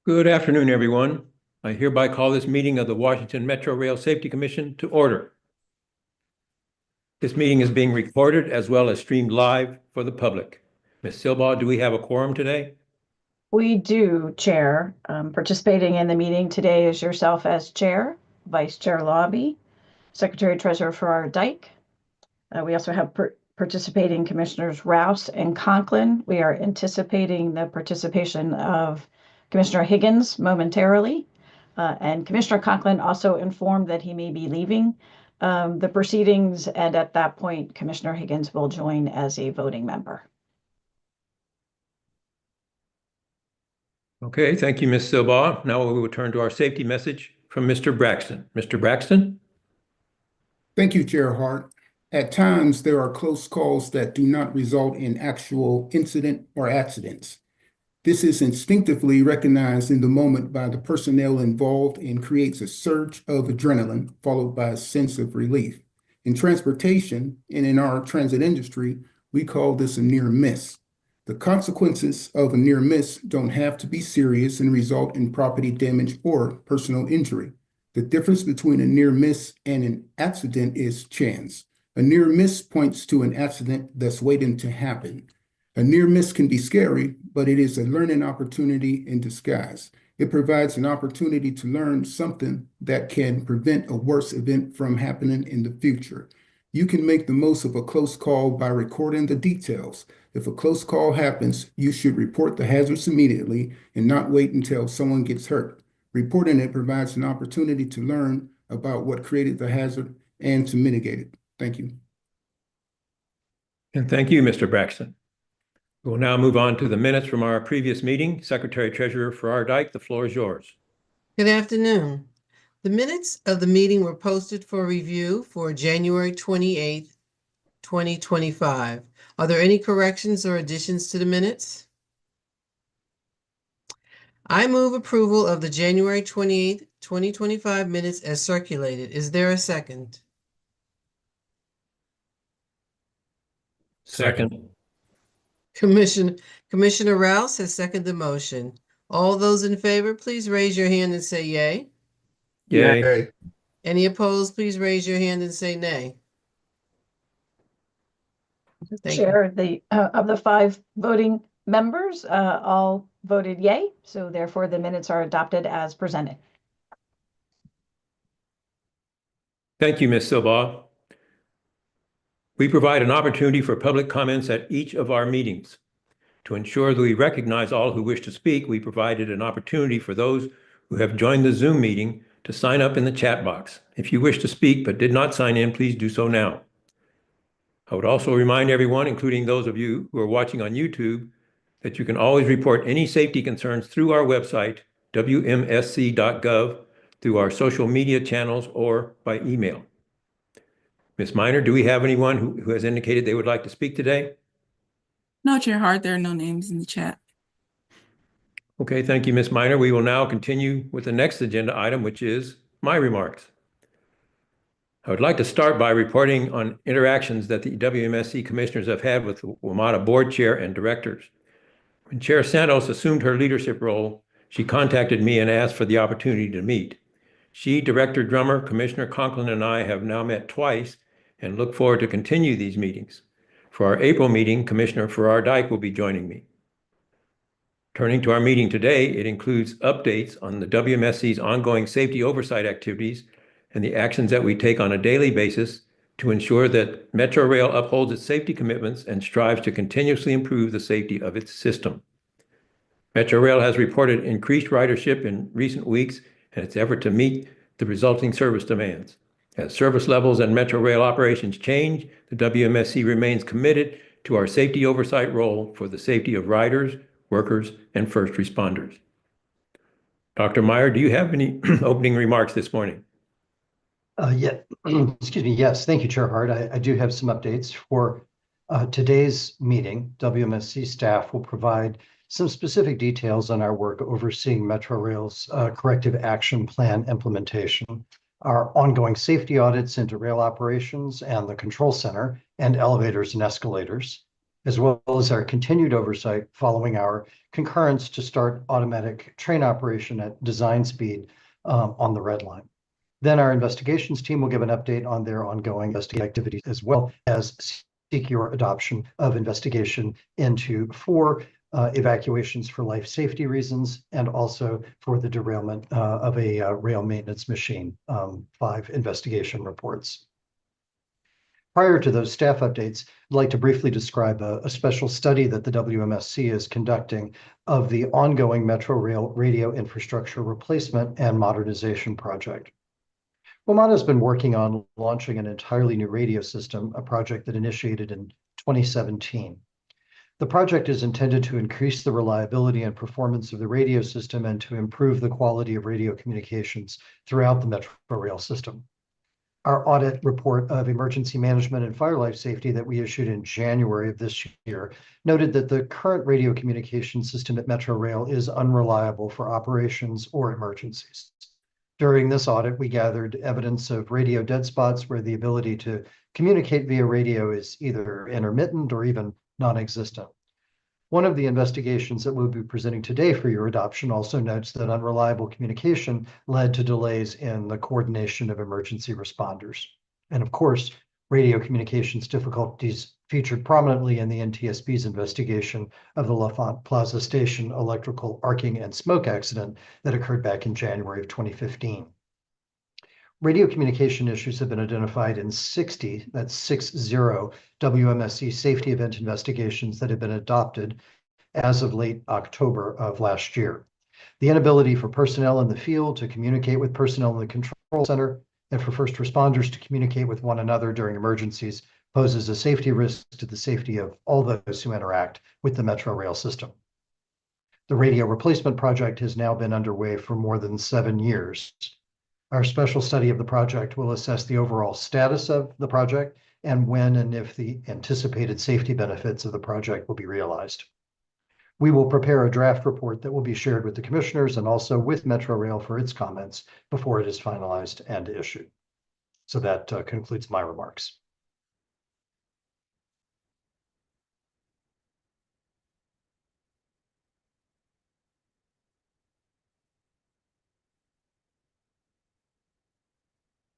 Good afternoon, everyone. I hereby call this meeting of the Washington Metro Rail Safety Commission to order. This meeting is being recorded as well as streamed live for the public. Ms. Silbaugh, do we have a quorum today? We do, Chair. Participating in the meeting today is yourself as Chair, Vice Chair Lobby, Secretary Treasurer Farrar Dyke. We also have participating Commissioners Rouse and Conklin. We are anticipating the participation of Commissioner Higgins momentarily. And Commissioner Conklin also informed that he may be leaving the proceedings, and at that point, Commissioner Higgins will join as a voting member. Okay, thank you, Ms. Silbaugh. Now we will turn to our safety message from Mr. Braxton. Mr. Braxton? Thank you, Chair Hart. At times, there are close calls that do not result in actual incident or accidents. This is instinctively recognized in the moment by the personnel involved and creates a surge of adrenaline followed by a sense of relief. In transportation and in our transit industry, we call this a near miss. The consequences of a near miss don't have to be serious and result in property damage or personal injury. The difference between a near miss and an accident is chance. A near miss points to an accident that's waiting to happen. A near miss can be scary, but it is a learning opportunity in disguise. It provides an opportunity to learn something that can prevent a worse event from happening in the future. You can make the most of a close call by recording the details. If a close call happens, you should report the hazards immediately and not wait until someone gets hurt. Reporting it provides an opportunity to learn about what created the hazard and to mitigate it. Thank you. And thank you, Mr. Braxton. We'll now move on to the minutes from our previous meeting. Secretary Treasurer Farrar Dyke, the floor is yours. Good afternoon. The minutes of the meeting were posted for review for January 28th, 2025. Are there any corrections or additions to the minutes? I move approval of the January 28th, 2025 minutes as circulated. Is there a second? Second. Commissioner Rouse has seconded the motion. All those in favor, please raise your hand and say yay. Yay. Any opposed, please raise your hand and say nay. Chair, of the 5 voting members, all voted yay, so therefore the minutes are adopted as presented. Thank you, Ms. Silbaugh. We provide an opportunity for public comments at each of our meetings. To ensure that we recognize all who wish to speak, we provided an opportunity for those who have joined the Zoom meeting to sign up in the chat box. If you wish to speak but did not sign in, please do so now. I would also remind everyone, including those of you who are watching on YouTube, that you can always report any safety concerns through our website, WMSC.gov, through our social media channels, or by email. Ms. Miner, do we have anyone who has indicated they would like to speak today? No, Chair Hart, there are no names in the chat. Okay, thank you, Ms. Miner. We will now continue with the next agenda item, which is my remarks. I would like to start by reporting on interactions that the WMSC commissioners have had with the WMATA board chair and directors. When Chair Santos assumed her leadership role, she contacted me and asked for the opportunity to meet. She, Director Drummer, Commissioner Conklin, and I have now met twice and look forward to continue these meetings. For our April meeting, Commissioner Farrar Dyke will be joining me. Turning to our meeting today, it includes updates on the WMSC's ongoing safety oversight activities and the actions that we take on a daily basis to ensure that Metro Rail upholds its safety commitments and strives to continuously improve the safety of its system. Metro Rail has reported increased ridership in recent weeks in its effort to meet the resulting service demands. As service levels and Metro Rail operations change, the WMSC remains committed to our safety oversight role for the safety of riders, workers, and first responders. Dr. Meyer, do you have any opening remarks this morning? Yeah, excuse me. Yes, thank you, Chair Hart. I do have some updates for today's meeting. WMSC staff will provide some specific details on our work overseeing Metro Rail's corrective action plan implementation, our ongoing safety audits into rail operations and the control center and elevators and escalators, as well as our continued oversight following our concurrence to start automatic train operation at design speed on the red line. Then our investigations team will give an update on their ongoing investigative activities, as well as seek your adoption of investigation into 4 evacuations for life safety reasons, and also for the derailment of a rail maintenance machine, 5 investigation reports. Prior to those staff updates, I'd like to briefly describe a special study that the WMSC is conducting of the ongoing Metro Rail radio infrastructure replacement and modernization project. WMATA has been working on launching an entirely new radio system, a project that initiated in 2017. The project is intended to increase the reliability and performance of the radio system and to improve the quality of radio communications throughout the Metro Rail system. Our audit report of emergency management and fire life safety that we issued in January of this year noted that the current radio communication system at Metro Rail is unreliable for operations or emergencies. During this audit, we gathered evidence of radio dead spots where the ability to communicate via radio is either intermittent or even non-existent. One of the investigations that we'll be presenting today for your adoption also notes that unreliable communication led to delays in the coordination of emergency responders. And of course, radio communications difficulties featured prominently in the NTSB's investigation of the L'Enfant Plaza Station electrical arcing and smoke accident that occurred back in January of 2015. Radio communication issues have been identified in 60, that's 60, WMSC safety event investigations that have been adopted as of late October of last year. The inability for personnel in the field to communicate with personnel in the control center and for first responders to communicate with one another during emergencies poses a safety risk to the safety of all those who interact with the Metro Rail system. The radio replacement project has now been underway for more than 7 years. Our special study of the project will assess the overall status of the project and when and if the anticipated safety benefits of the project will be realized. We will prepare a draft report that will be shared with the commissioners and also with Metro Rail for its comments before it is finalized and issued. So that concludes my remarks.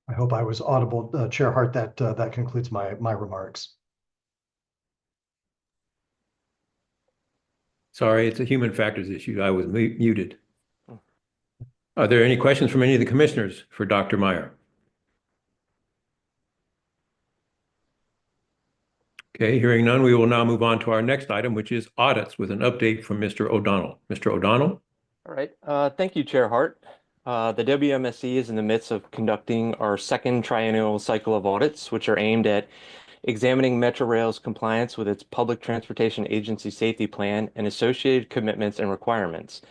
I hope I was audible, Chair Hart. That concludes my remarks. Sorry, it's a human factors issue. I was muted. Are there any questions from any of the commissioners for Dr. Meyer? Okay, hearing none, we will now move on to our next item, which is audits with an update from Mr. O'Donnell. Mr. O'Donnell? All right. Thank you, Chair Hart. The WMSC is in the midst of conducting our second triennial cycle of audits, which are aimed at examining Metro Rail's compliance with its Public Transportation Agency Safety Plan and associated commitments and requirements.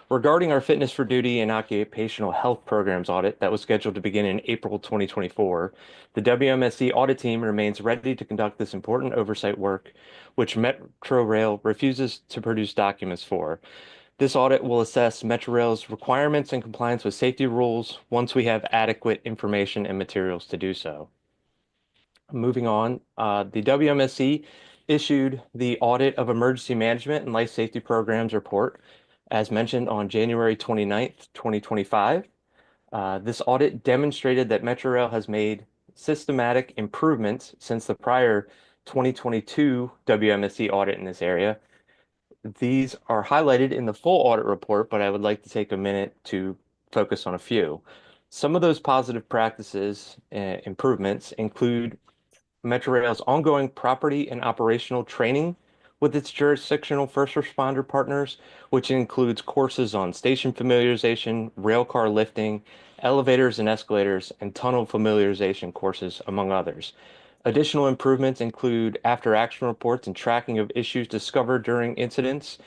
Regarding our Fitness for Duty and Occupational Health Programs audit that was scheduled to begin in April 2024, the WMSC audit team remains ready to conduct this important oversight work, which Metro Rail refuses to produce documents for. This audit will assess Metro Rail's requirements and compliance with safety rules once we have adequate information and materials to do so. Moving on, the WMSC issued the Audit of Emergency Management and Life Safety Programs report, as mentioned on January 29th, 2025. This audit demonstrated that Metro Rail has made systematic improvements since the prior 2022 WMSC audit in this area. These are highlighted in the full audit report, but I would like to take a minute to focus on a few. Some of those positive practices improvements include Metro Rail's ongoing property and operational training with its jurisdictional first responder partners, which includes courses on station familiarization, rail car lifting, elevators and escalators, and tunnel familiarization courses, among others. Additional improvements include after-action reports and tracking of issues discovered during incidents,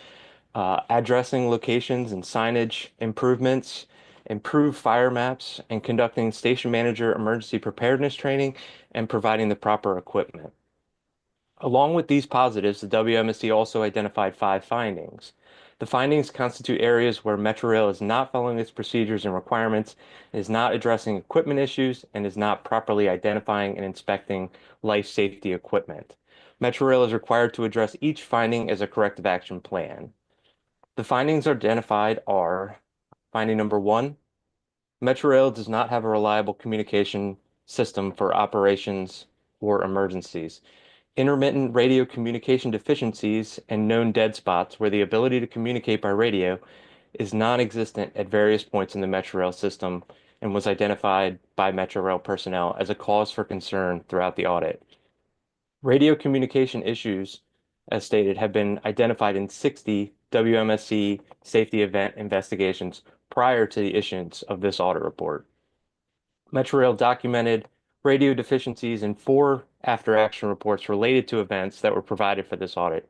addressing locations and signage improvements, improved fire maps, and conducting station manager emergency preparedness training and providing the proper equipment. Along with these positives, the WMSC also identified 5 findings. The findings constitute areas where Metro Rail is not following its procedures and requirements, is not addressing equipment issues, and is not properly identifying and inspecting life safety equipment. Metrorail is required to address each finding as a corrective action plan. The findings identified are finding number 1, Metrorail does not have a reliable communication system for operations or emergencies. Intermittent radio communication deficiencies and known dead spots where the ability to communicate by radio is non-existent at various points in the Metrorail system and was identified by Metrorail personnel as a cause for concern throughout the audit. Radio communication issues, as stated, have been identified in 60 WMSC safety event investigations prior to the issuance of this audit report. Metrorail documented radio deficiencies in 4 after-action reports related to events that were provided for this audit.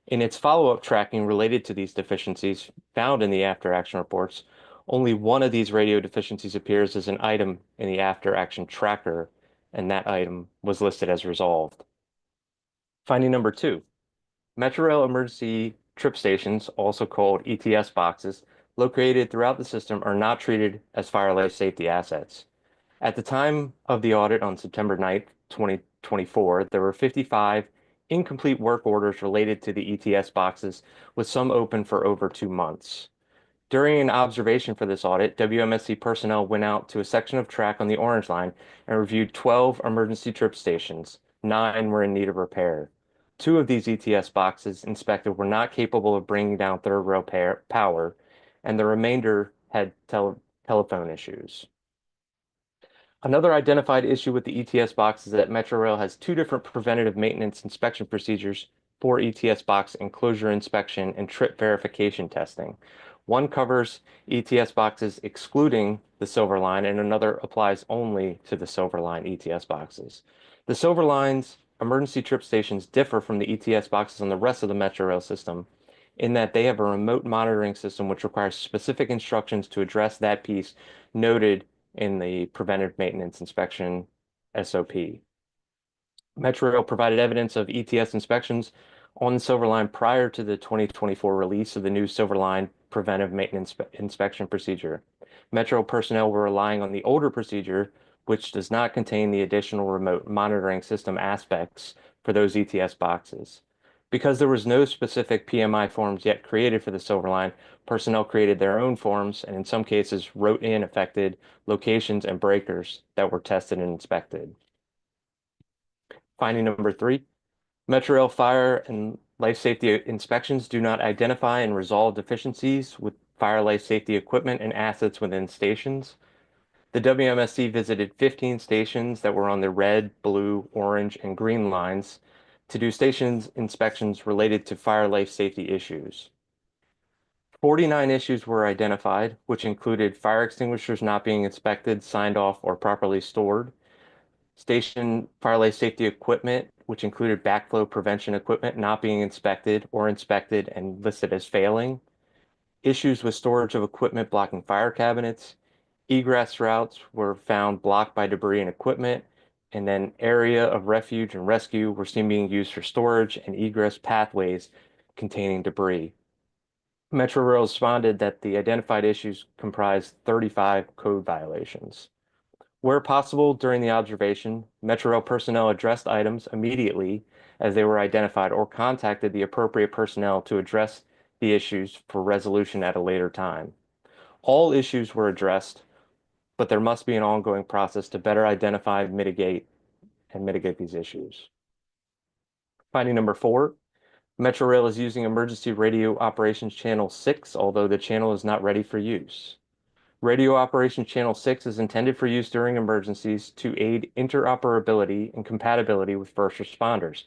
In its follow-up tracking related to these deficiencies found in the after-action reports, only one of these radio deficiencies appears as an item in the after-action tracker, and that item was listed as resolved. Finding number 2, Metrorail emergency trip stations, also called ETS boxes, located throughout the system are not treated as fire life safety assets. At the time of the audit on September 9th, 2024, there were 55 incomplete work orders related to the ETS boxes, with some open for over 2 months. During an observation for this audit, WMSC personnel went out to a section of track on the Orange Line and reviewed 12 emergency trip stations. 9 were in need of repair. 2 of these ETS boxes inspected were not capable of bringing down third rail power, and the remainder had telephone issues. Another identified issue with the ETS box is that Metrorail has 2 different preventative maintenance inspection procedures for ETS box enclosure inspection and trip verification testing. One covers ETS boxes excluding the Silver Line, and another applies only to the Silver Line ETS boxes. The Silver Line's emergency trip stations differ from the ETS boxes on the rest of the Metrorail system in that they have a remote monitoring system which requires specific instructions to address that piece noted in the preventive maintenance inspection SOP. Metrorail provided evidence of ETS inspections on the Silver Line prior to the 2024 release of the new Silver Line preventive maintenance inspection procedure. Metro personnel were relying on the older procedure, which does not contain the additional remote monitoring system aspects for those ETS boxes. Because there was no specific PMI forms yet created for the Silver Line, personnel created their own forms and in some cases wrote in affected locations and breakers that were tested and inspected. Finding number 3, Metrorail fire and life safety inspections do not identify and resolve deficiencies with fire life safety equipment and assets within stations. The WMSC visited 15 stations that were on the red, blue, orange, and green lines to do stations inspections related to fire life safety issues. 49 issues were identified, which included fire extinguishers not being inspected, signed off, or properly stored, station fire life safety equipment, which included backflow prevention equipment not being inspected or inspected and listed as failing, issues with storage of equipment blocking fire cabinets, egress routes were found blocked by debris and equipment, and then area of refuge and rescue were seen being used for storage and egress pathways containing debris. Metrorail responded that the identified issues comprised 35 code violations. Where possible during the observation, Metrorail personnel addressed items immediately as they were identified or contacted the appropriate personnel to address the issues for resolution at a later time. All issues were addressed, but there must be an ongoing process to better identify, mitigate these issues. Finding number 4, Metrorail is using Emergency Radio Operations Channel 6, although the channel is not ready for use. Radio Operations Channel 6 is intended for use during emergencies to aid interoperability and compatibility with first responders.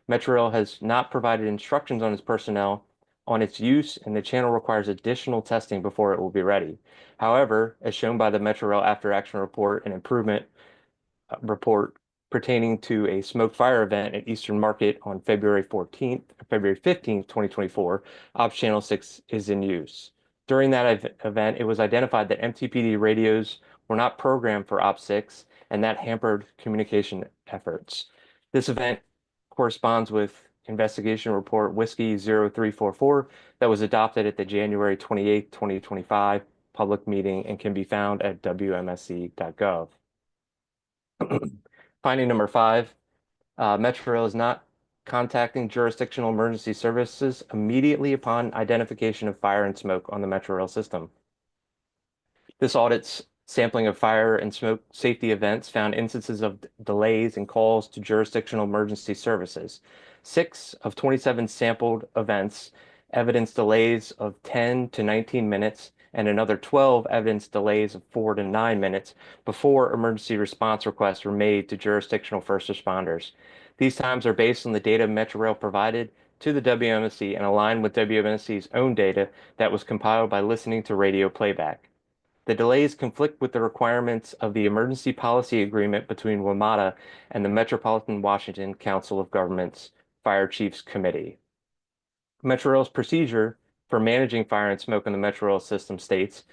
Metrorail has not provided instructions on its personnel on its use, and the channel requires additional testing before it will be ready. However, as shown by the Metrorail After Action Report and Improvement Report pertaining to a smoke fire event at Eastern Market on February 15th, 2024, Ops Channel 6 is in use. During that event, it was identified that MTPD radios were not programmed for OP6, and that hampered communication efforts. This event corresponds with Investigation Report Whiskey 0344 that was adopted at the January 28, 2025 public meeting and can be found at wmsc.gov. Finding number 5, Metrorail is not contacting jurisdictional emergency services immediately upon identification of fire and smoke on the Metro Rail system. This audit's sampling of fire and smoke safety events found instances of delays in calls to jurisdictional emergency services. 6 of 27 sampled events evidenced delays of 10 to 19 minutes, and another 12 evidenced delays of 4 to 9 minutes before emergency response requests were made to jurisdictional first responders. These times are based on the data Metrorail provided to the WMSC and align with WMSC's own data that was compiled by listening to radio playback. The delays conflict with the requirements of the Emergency Policy Agreement between WMATA and the Metropolitan Washington Council of Governments Fire Chiefs Committee. Metrorail's procedure for managing fire and smoke in the Metrorail system states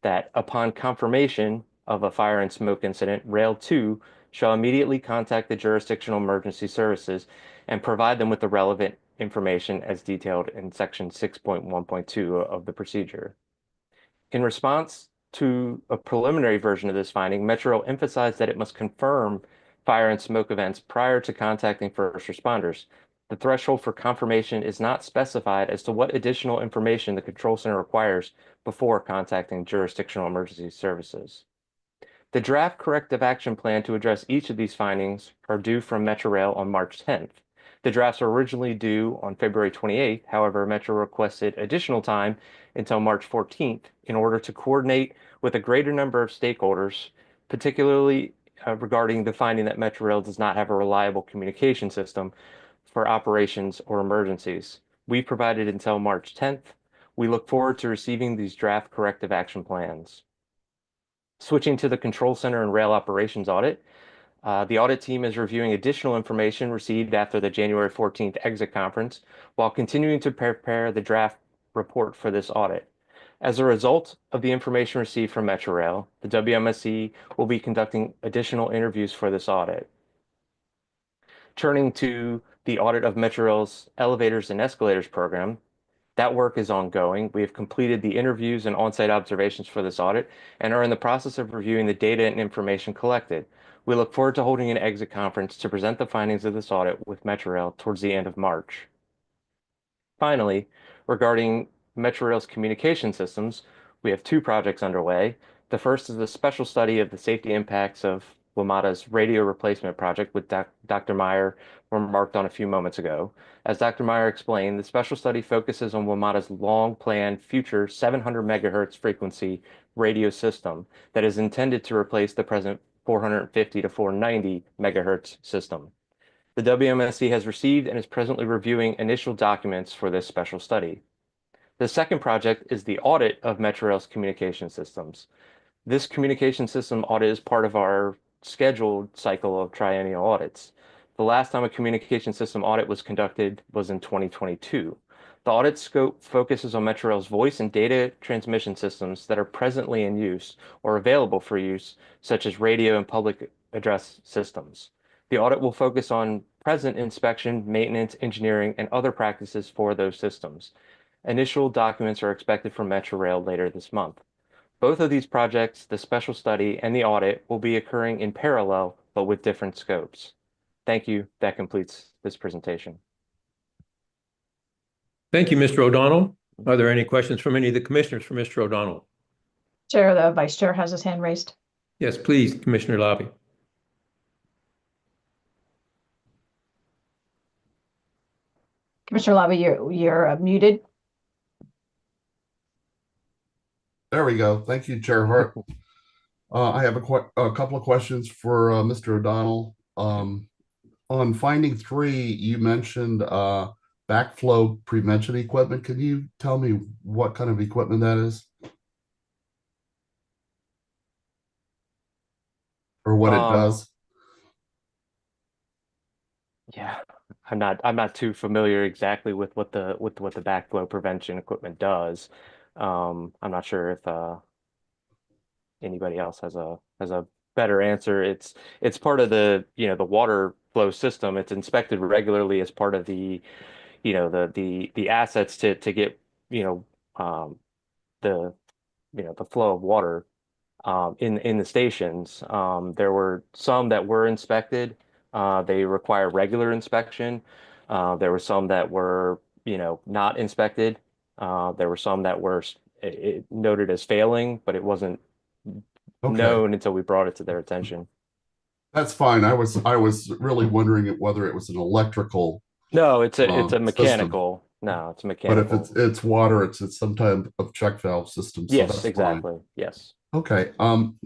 that upon confirmation of a fire and smoke incident, Rail 2 shall immediately contact the jurisdictional emergency services and provide them with the relevant information as detailed in section 6.1.2 of the procedure. In response to a preliminary version of this finding, Metrorail emphasized that it must confirm fire and smoke events prior to contacting first responders. The threshold for confirmation is not specified as to what additional information the control center requires before contacting jurisdictional emergency services. The draft corrective action plan to address each of these findings are due from Metrorail on March 10th. The drafts were originally due on February 28th. However, Metro requested additional time until March 14th in order to coordinate with a greater number of stakeholders, particularly regarding the finding that Metrorail does not have a reliable communication system for operations or emergencies. We provided until March 10th. We look forward to receiving these draft corrective action plans. Switching to the control center and rail operations audit, the audit team is reviewing additional information received after the January 14th exit conference while continuing to prepare the draft report for this audit. As a result of the information received from Metrorail, the WMSC will be conducting additional interviews for this audit. Turning to the audit of Metrorail's elevators and escalators program, that work is ongoing. We have completed the interviews and on-site observations for this audit and are in the process of reviewing the data and information collected. We look forward to holding an exit conference to present the findings of this audit with Metrorail towards the end of March. Finally, regarding Metrorail's communication systems, we have 2 projects underway. The first is a special study of the safety impacts of WMATA's radio replacement project, which Dr. Meyer remarked on a few moments ago. As Dr. Meyer explained, the special study focuses on WMATA's long-planned future 700 megahertz frequency radio system that is intended to replace the present 450 to 490 megahertz system. The WMSC has received and is presently reviewing initial documents for this special study. The second project is the audit of Metrorail's communication systems. This communication system audit is part of our scheduled cycle of triennial audits. The last time a communication system audit was conducted was in 2022. The audit scope focuses on Metrorail's voice and data transmission systems that are presently in use or available for use, such as radio and public address systems. The audit will focus on present inspection, maintenance, engineering, and other practices for those systems. Initial documents are expected from Metrorail later this month. Both of these projects, the special study and the audit, will be occurring in parallel, but with different scopes. Thank you. That completes this presentation. Thank you, Mr. O'Donnell. Are there any questions from any of the commissioners for Mr. O'Donnell? Chair, the vice chair has his hand raised. Yes, please, Commissioner Lobby. Commissioner Lobby, you're muted. There we go. Thank you, Chair Hart. I have a couple of questions for Mr. O'Donnell. On finding 3, you mentioned backflow prevention equipment. Can you tell me what kind of equipment that is? Or what it does? Yeah, I'm not too familiar exactly with what the backflow prevention equipment does. I'm not sure if anybody else has a better answer. It's part of the the water flow system. It's inspected regularly as part of the the assets to get the the flow of water in the stations. There were some that were inspected. They require regular inspection. There were some that were, not inspected. There were some that were noted as failing, but it wasn't Okay, known until we brought it to their attention. that's fine. I was really wondering whether it was an electrical No, it's a system, mechanical. No, it's a but if mechanical. it's water, it's some type of check valve system, so Yes, that's fine. exactly. Yes. Okay, on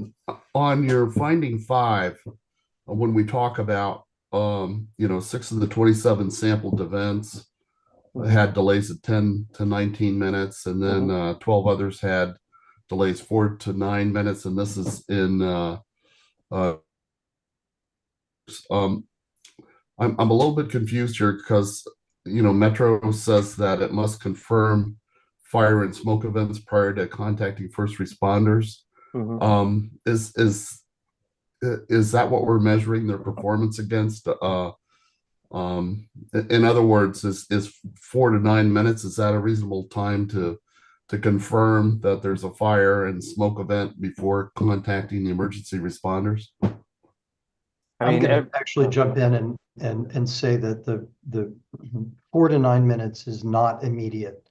your finding 5, when we talk about 6 of the 27 sampled events had delays of 10 to 19 minutes, and then 12 others had delays 4 to 9 minutes, and this is in uh, um, I'm a little bit confused here because Metro says that it must confirm fire and smoke events prior to contacting first responders. Mhm. Is that what we're measuring their performance against? In other words, is 4 to 9 minutes, is that a reasonable time to confirm that there's a fire and smoke event before contacting the emergency responders? I I'm mean, going to actually jump in and say that the 4 to 9 minutes is not immediate.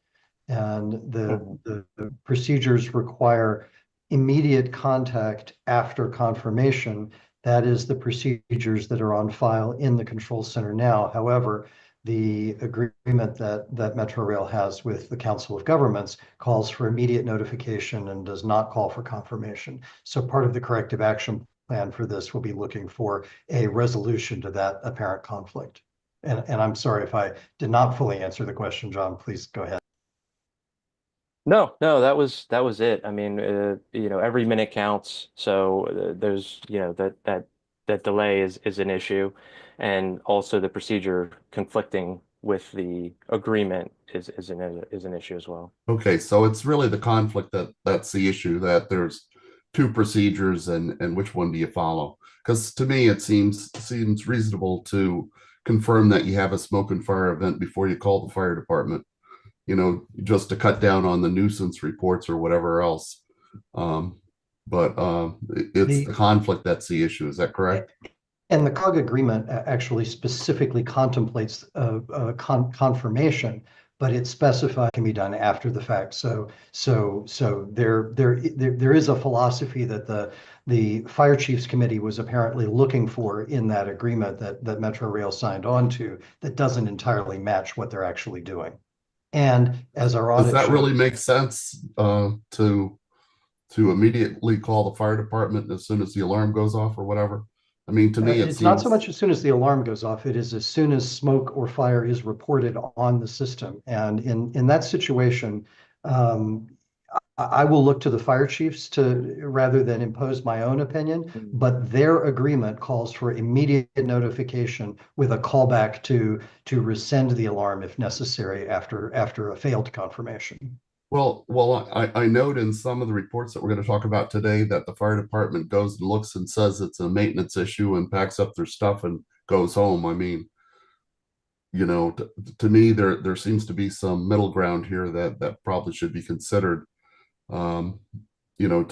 And the procedures require immediate contact after confirmation. That is the procedures that are on file in the control center now. However, the agreement that Metro Rail has with the Council of Governments calls for immediate notification and does not call for confirmation. So part of the corrective action plan for this will be looking for a resolution to that apparent conflict. And I'm sorry if I did not fully answer the question, John, please go ahead. no, that was it. I mean, every minute counts. So there's, that delay is an issue, and also the procedure conflicting with the agreement is an issue as well. Okay, so it's really the conflict that's the issue, that there's 2 procedures and which one do you follow? Because to me, it seems reasonable to confirm that you have a smoke and fire event before you call the fire department, just to cut down on the nuisance reports or whatever else. But it's the conflict that's the issue. Is that correct? And the COG agreement actually specifically contemplates confirmation, but it specifies can be done after the fact. So there is a philosophy that the Fire Chiefs Committee was apparently looking for in that agreement that Metro Rail signed on to that doesn't entirely match what they're actually doing. And as our audit Does that shows, really make sense to immediately call the fire department as soon as the alarm goes off or whatever? I mean, to me, it it's not so seems much as soon as the alarm goes off, it is as soon as smoke or fire is reported on the system. And in that situation, I will look to the fire chiefs to rather than impose my own opinion, but their agreement calls for immediate notification with a callback to rescind the alarm if necessary after a failed confirmation. Well, I note in some of the reports that we're going to talk about today that the fire department goes and looks and says it's a maintenance issue and packs up their stuff and goes home. I mean, to me, there seems to be some middle ground here that probably should be considered, to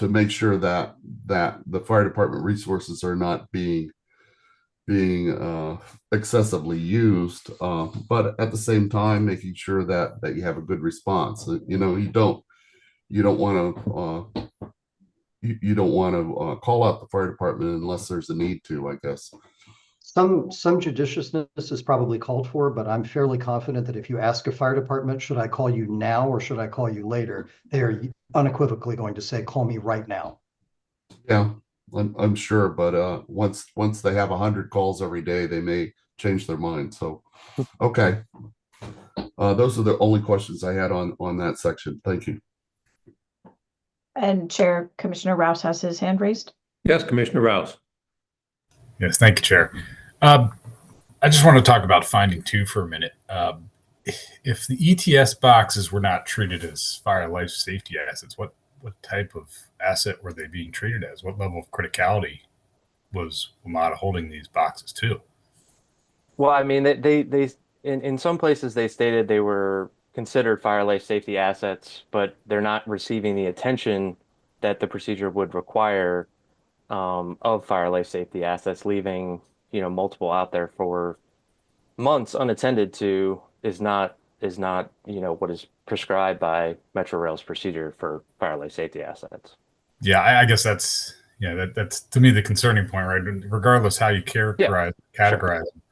make sure that the fire department resources are not being excessively used, but at the same time making sure that you have a good response. You don't want to you don't want to call out the fire department unless there's a need to, I guess. Some judiciousness is probably called for, but I'm fairly confident that if you ask a fire department, should I call you now or should I call you later? They are unequivocally going to say, call me right now. Yeah, I'm sure, but once they have 100 calls every day, they may change their mind. So, okay, those are the only questions I had on that section. Thank you. And Chair Commissioner Rouse has his hand raised. Yes, Commissioner Rouse. Yes, thank you, Chair. I just want to talk about finding 2 for a minute. If the ETS boxes were not treated as fire life safety assets, what type of asset were they being treated as? What level of criticality was WMATA holding these boxes to? Well, I mean, they in some places they stated they were considered fire life safety assets, but they're not receiving the attention that the procedure would require of fire life safety assets, leaving multiple out there for months unattended to is not what is prescribed by Metro Rail's procedure for fire life safety assets. Yeah, I guess that's that's to me the concerning point, right? Regardless how you categorize them.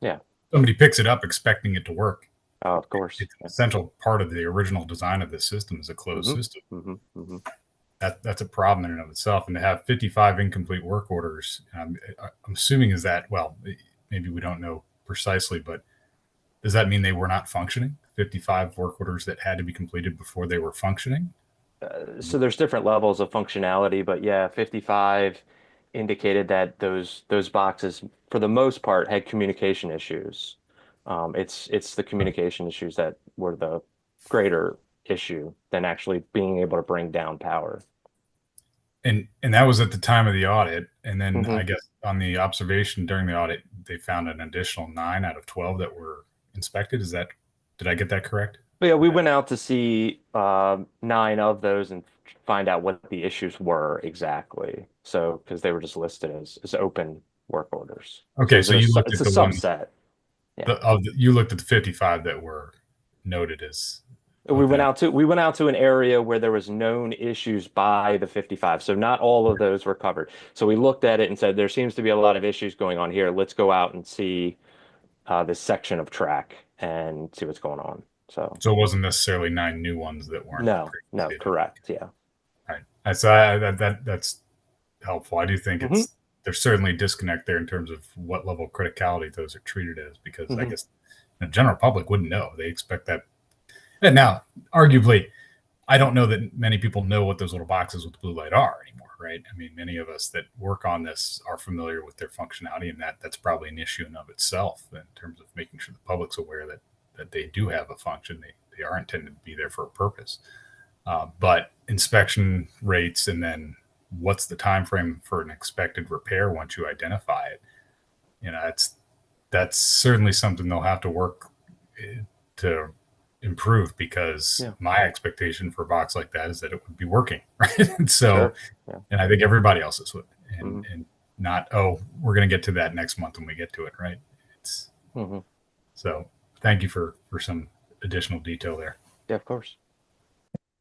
Yeah. Somebody picks it up expecting it to work. Oh, of course. It's an essential part of the original design of this system is a closed system. That's a problem in and of itself. And to have 55 incomplete work orders, I'm assuming is that, well, maybe we don't know precisely, but does that mean they were not functioning? 55 work orders that had to be completed before they were functioning? So there's different levels of functionality, but yeah, 55 indicated that those boxes, for the most part, had communication issues. It's the communication issues that were the greater issue than actually being able to bring down power. And that was at the time of the audit. And then I guess on the observation during the audit, they found an additional 9 out of 12 that were inspected. Did I get that correct? But yeah, we went out to see 9 of those and find out what the issues were exactly. So, because they were just listed as open work orders. Okay, so you looked it's at a the subset. You looked at the 55 that were noted as. We went out to an area where there was known issues by the 55. So not all of those were covered. So we looked at it and said, there seems to be a lot of issues going on here. Let's go out and see this section of track and see what's going on. So it wasn't necessarily 9 new ones that weren't. No, correct. Yeah. Right. So that's helpful. I do think there's certainly a disconnect there in terms of what level of criticality those are treated as, because I guess the general public wouldn't know. They expect that. And now, arguably, I don't know that many people know what those little boxes with the blue light are anymore, right? I mean, many of us that work on this are familiar with their functionality, and that's probably an issue in of itself in terms of making sure the public's aware that they do have a function. They are intended to be there for a purpose. But inspection rates, and then what's the time frame for an expected repair once you identify it? That's certainly something they'll have to work to improve, because my expectation for a box like that is that it would be working, right? And so, and I think everybody else's would, and not, we're going to get to that next month when we get to it, right? It's so. Thank you for some additional detail there. Yeah, of course.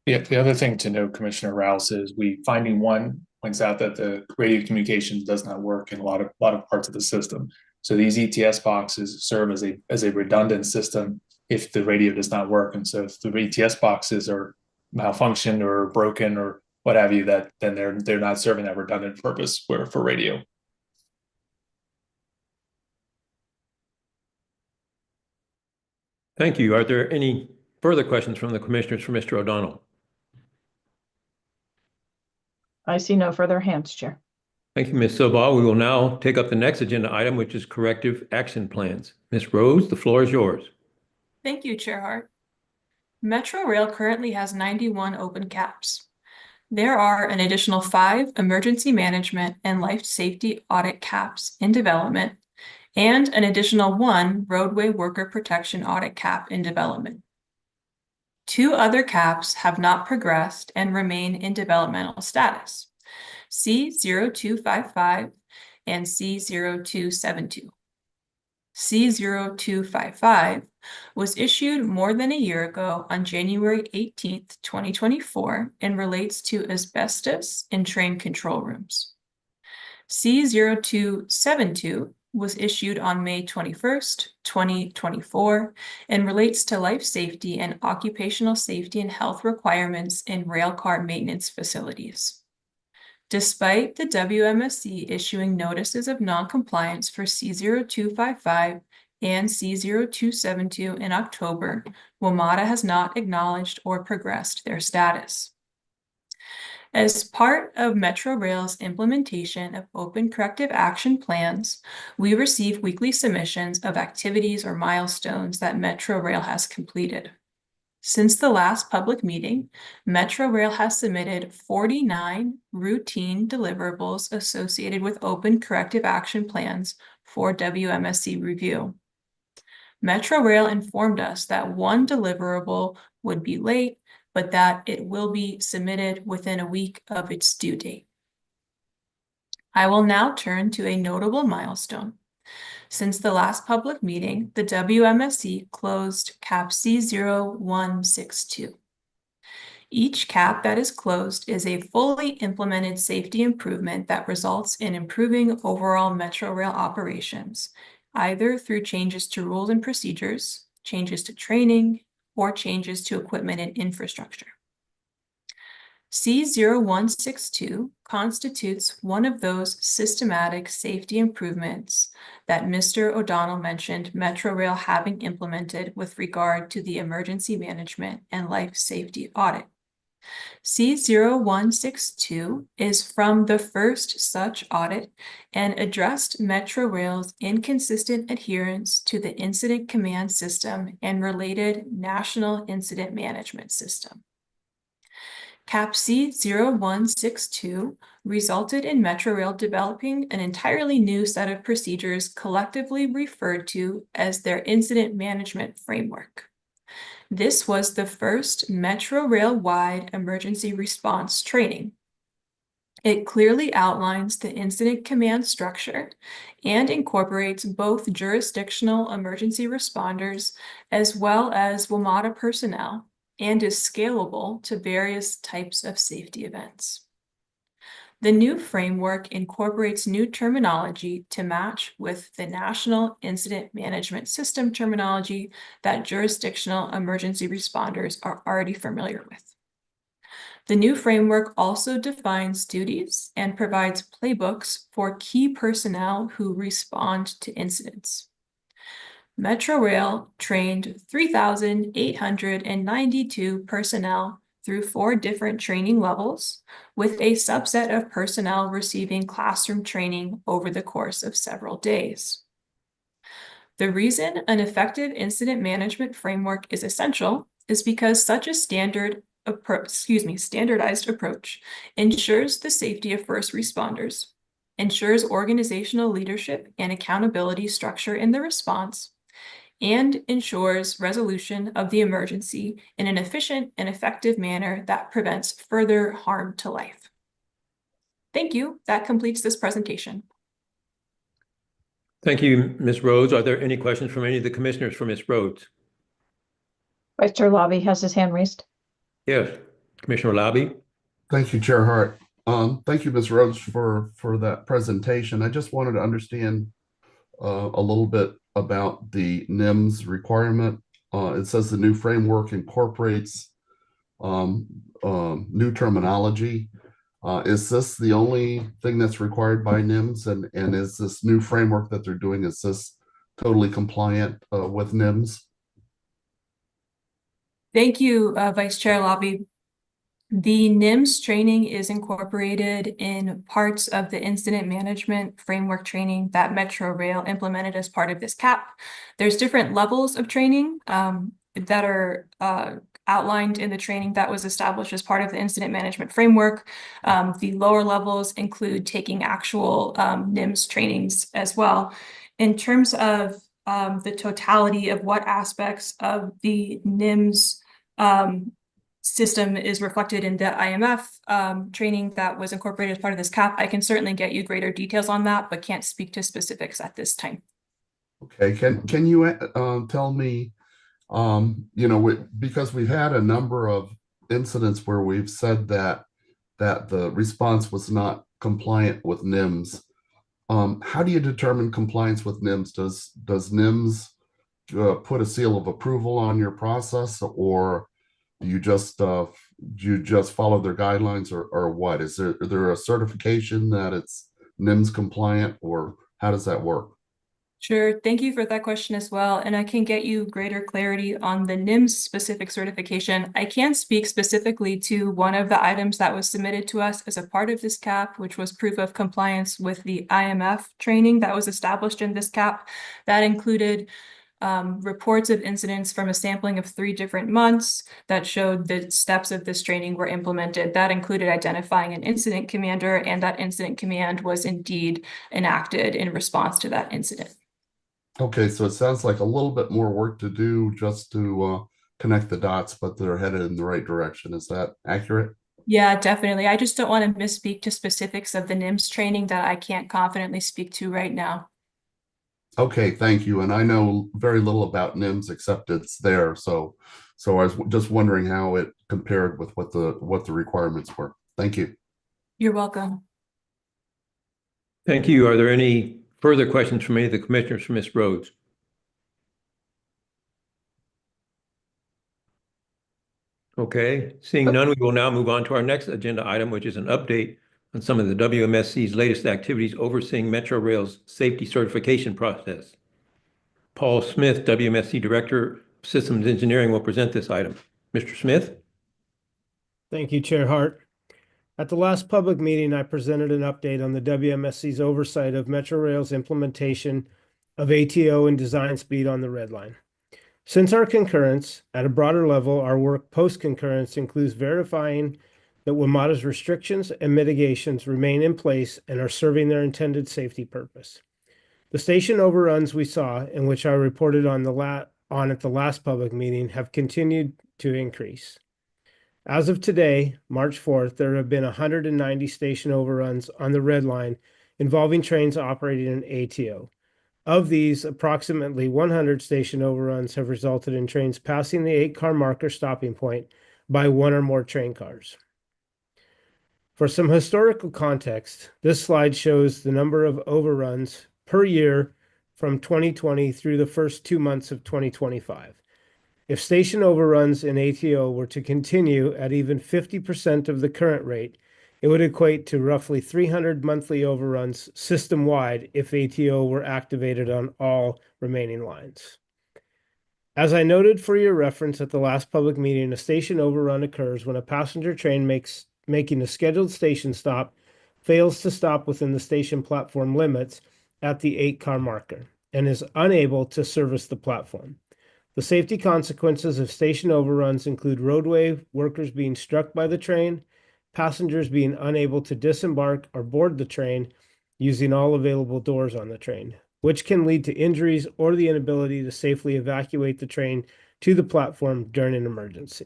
Yeah, the other thing to note, Commissioner Rouse, is finding one points out that the radio communications does not work in a lot of parts of the system. So these ETS boxes serve as a redundant system if the radio does not work. And so if the ETS boxes are malfunctioned or broken or what have you, then they're not serving that redundant purpose for radio. Thank you. Are there any further questions from the commissioners for Mr. O'Donnell? I see no further hands, Chair. Thank you, Ms. Sobal. We will now take up the next agenda item, which is corrective action plans. Ms. Rose, the floor is yours. Thank you, Chair Hart. Metro Rail currently has 91 open caps. There are an additional 5 emergency management and life safety audit caps in development, and an additional 1 roadway worker protection audit cap in development. 2 other caps have not progressed and remain in developmental status, C0255 and C0272. C0255 was issued more than a year ago on January 18th, 2024, and relates to asbestos in train control rooms. C0272 was issued on May 21st, 2024, and relates to life safety and occupational safety and health requirements in railcar maintenance facilities. Despite the WMSC issuing notices of noncompliance for C0255 and C0272 in October, WMATA has not acknowledged or progressed their status. As part of Metro Rail's implementation of open corrective action plans, we receive weekly submissions of activities or milestones that Metro Rail has completed. Since the last public meeting, Metro Rail has submitted 49 routine deliverables associated with open corrective action plans for WMSC review. Metro Rail informed us that 1 deliverable would be late, but that it will be submitted within a week of its due date. I will now turn to a notable milestone. Since the last public meeting, the WMSC closed CAP C0162. Each CAP that is closed is a fully implemented safety improvement that results in improving overall Metro Rail operations, either through changes to rules and procedures, changes to training, or changes to equipment and infrastructure. C0162 constitutes one of those systematic safety improvements that Mr. O'Donnell mentioned Metro Rail having implemented with regard to the emergency management and life safety audit. C0162 is from the first such audit and addressed Metro Rail's inconsistent adherence to the Incident Command System and related National Incident Management System. CAP C0162 resulted in Metro Rail developing an entirely new set of procedures collectively referred to as their Incident Management Framework. This was the first Metro Rail-wide emergency response training. It clearly outlines the incident command structure and incorporates both jurisdictional emergency responders as well as WMATA personnel and is scalable to various types of safety events. The new framework incorporates new terminology to match with the National Incident Management System terminology that jurisdictional emergency responders are already familiar with. The new framework also defines duties and provides playbooks for key personnel who respond to incidents. Metro Rail trained 3,892 personnel through 4 different training levels, with a subset of personnel receiving classroom training over the course of several days. The reason an effective incident management framework is essential is because such a standardized approach ensures the safety of first responders, ensures organizational leadership and accountability structure in the response, and ensures resolution of the emergency in an efficient and effective manner that prevents further harm to life. Thank you. That completes this presentation. Thank you, Ms. Rhodes. Are there any questions from any of the commissioners for Ms. Rhodes? Vice Chair Lobby has his hand raised. Yes, Commissioner Labby. Thank you, Chair Hart. Thank you, Ms. Rhodes, for that presentation. I just wanted to understand a little bit about the NIMS requirement. It says the new framework incorporates new terminology. Is this the only thing that's required by NIMS? And is this new framework that they're doing, is this totally compliant with NIMS? Thank you, Vice Chair Lobby. The NIMS training is incorporated in parts of the incident management framework training that Metro Rail implemented as part of this CAP. There's different levels of training that are outlined in the training that was established as part of the incident management framework. The lower levels include taking actual NIMS trainings as well. In terms of the totality of what aspects of the NIMS system is reflected in the IMF training that was incorporated as part of this CAP, I can certainly get you greater details on that, but can't speak to specifics at this time. Okay, can you tell me, because we've had a number of incidents where we've said that the response was not compliant with NIMS. How do you determine compliance with NIMS? Does NIMS put a seal of approval on your process, or do you just follow their guidelines, or what? Is there a certification that it's NIMS compliant, or how does that work? Sure. Thank you for that question as well. And I can get you greater clarity on the NIMS specific certification. I can speak specifically to one of the items that was submitted to us as a part of this CAP, which was proof of compliance with the IMF training that was established in this CAP. That included reports of incidents from a sampling of 3 different months that showed the steps of this training were implemented. That included identifying an incident commander, and that incident command was indeed enacted in response to that incident. Okay, so it sounds like a little bit more work to do just to connect the dots, but they're headed in the right direction. Is that accurate? Yeah, definitely. I just don't want to misspeak to specifics of the NIMS training that I can't confidently speak to right now. Okay, thank you. And I know very little about NIMS except it's there. So I was just wondering how it compared with what the requirements were. Thank you. You're welcome. Thank you. Are there any further questions from any of the commissioners for Ms. Rhodes? Okay, seeing none, we will now move on to our next agenda item, which is an update on some of the WMSC's latest activities overseeing Metro Rail's safety certification process. Paul Smith, WMSC Director of Systems Engineering, will present this item. Mr. Smith? Thank you, Chair Hart. At the last public meeting, I presented an update on the WMSC's oversight of Metro Rail's implementation of ATO and design speed on the Red Line. Since our concurrence, at a broader level, our work post-concurrence includes verifying that WMATA's restrictions and mitigations remain in place and are serving their intended safety purpose. The station overruns we saw, and which I reported on at the last public meeting, have continued to increase. As of today, March 4th, there have been 190 station overruns on the Red Line involving trains operating in ATO. Of these, approximately 100 station overruns have resulted in trains passing the 8-car marker stopping point by one or more train cars. For some historical context, this slide shows the number of overruns per year from 2020 through the first 2 months of 2025. If station overruns in ATO were to continue at even 50% of the current rate, it would equate to roughly 300 monthly overruns system-wide if ATO were activated on all remaining lines. As I noted for your reference at the last public meeting, a station overrun occurs when a passenger train making a scheduled station stop fails to stop within the station platform limits at the 8-car marker and is unable to service the platform. The safety consequences of station overruns include roadway workers being struck by the train, passengers being unable to disembark or board the train using all available doors on the train, which can lead to injuries or the inability to safely evacuate the train to the platform during an emergency.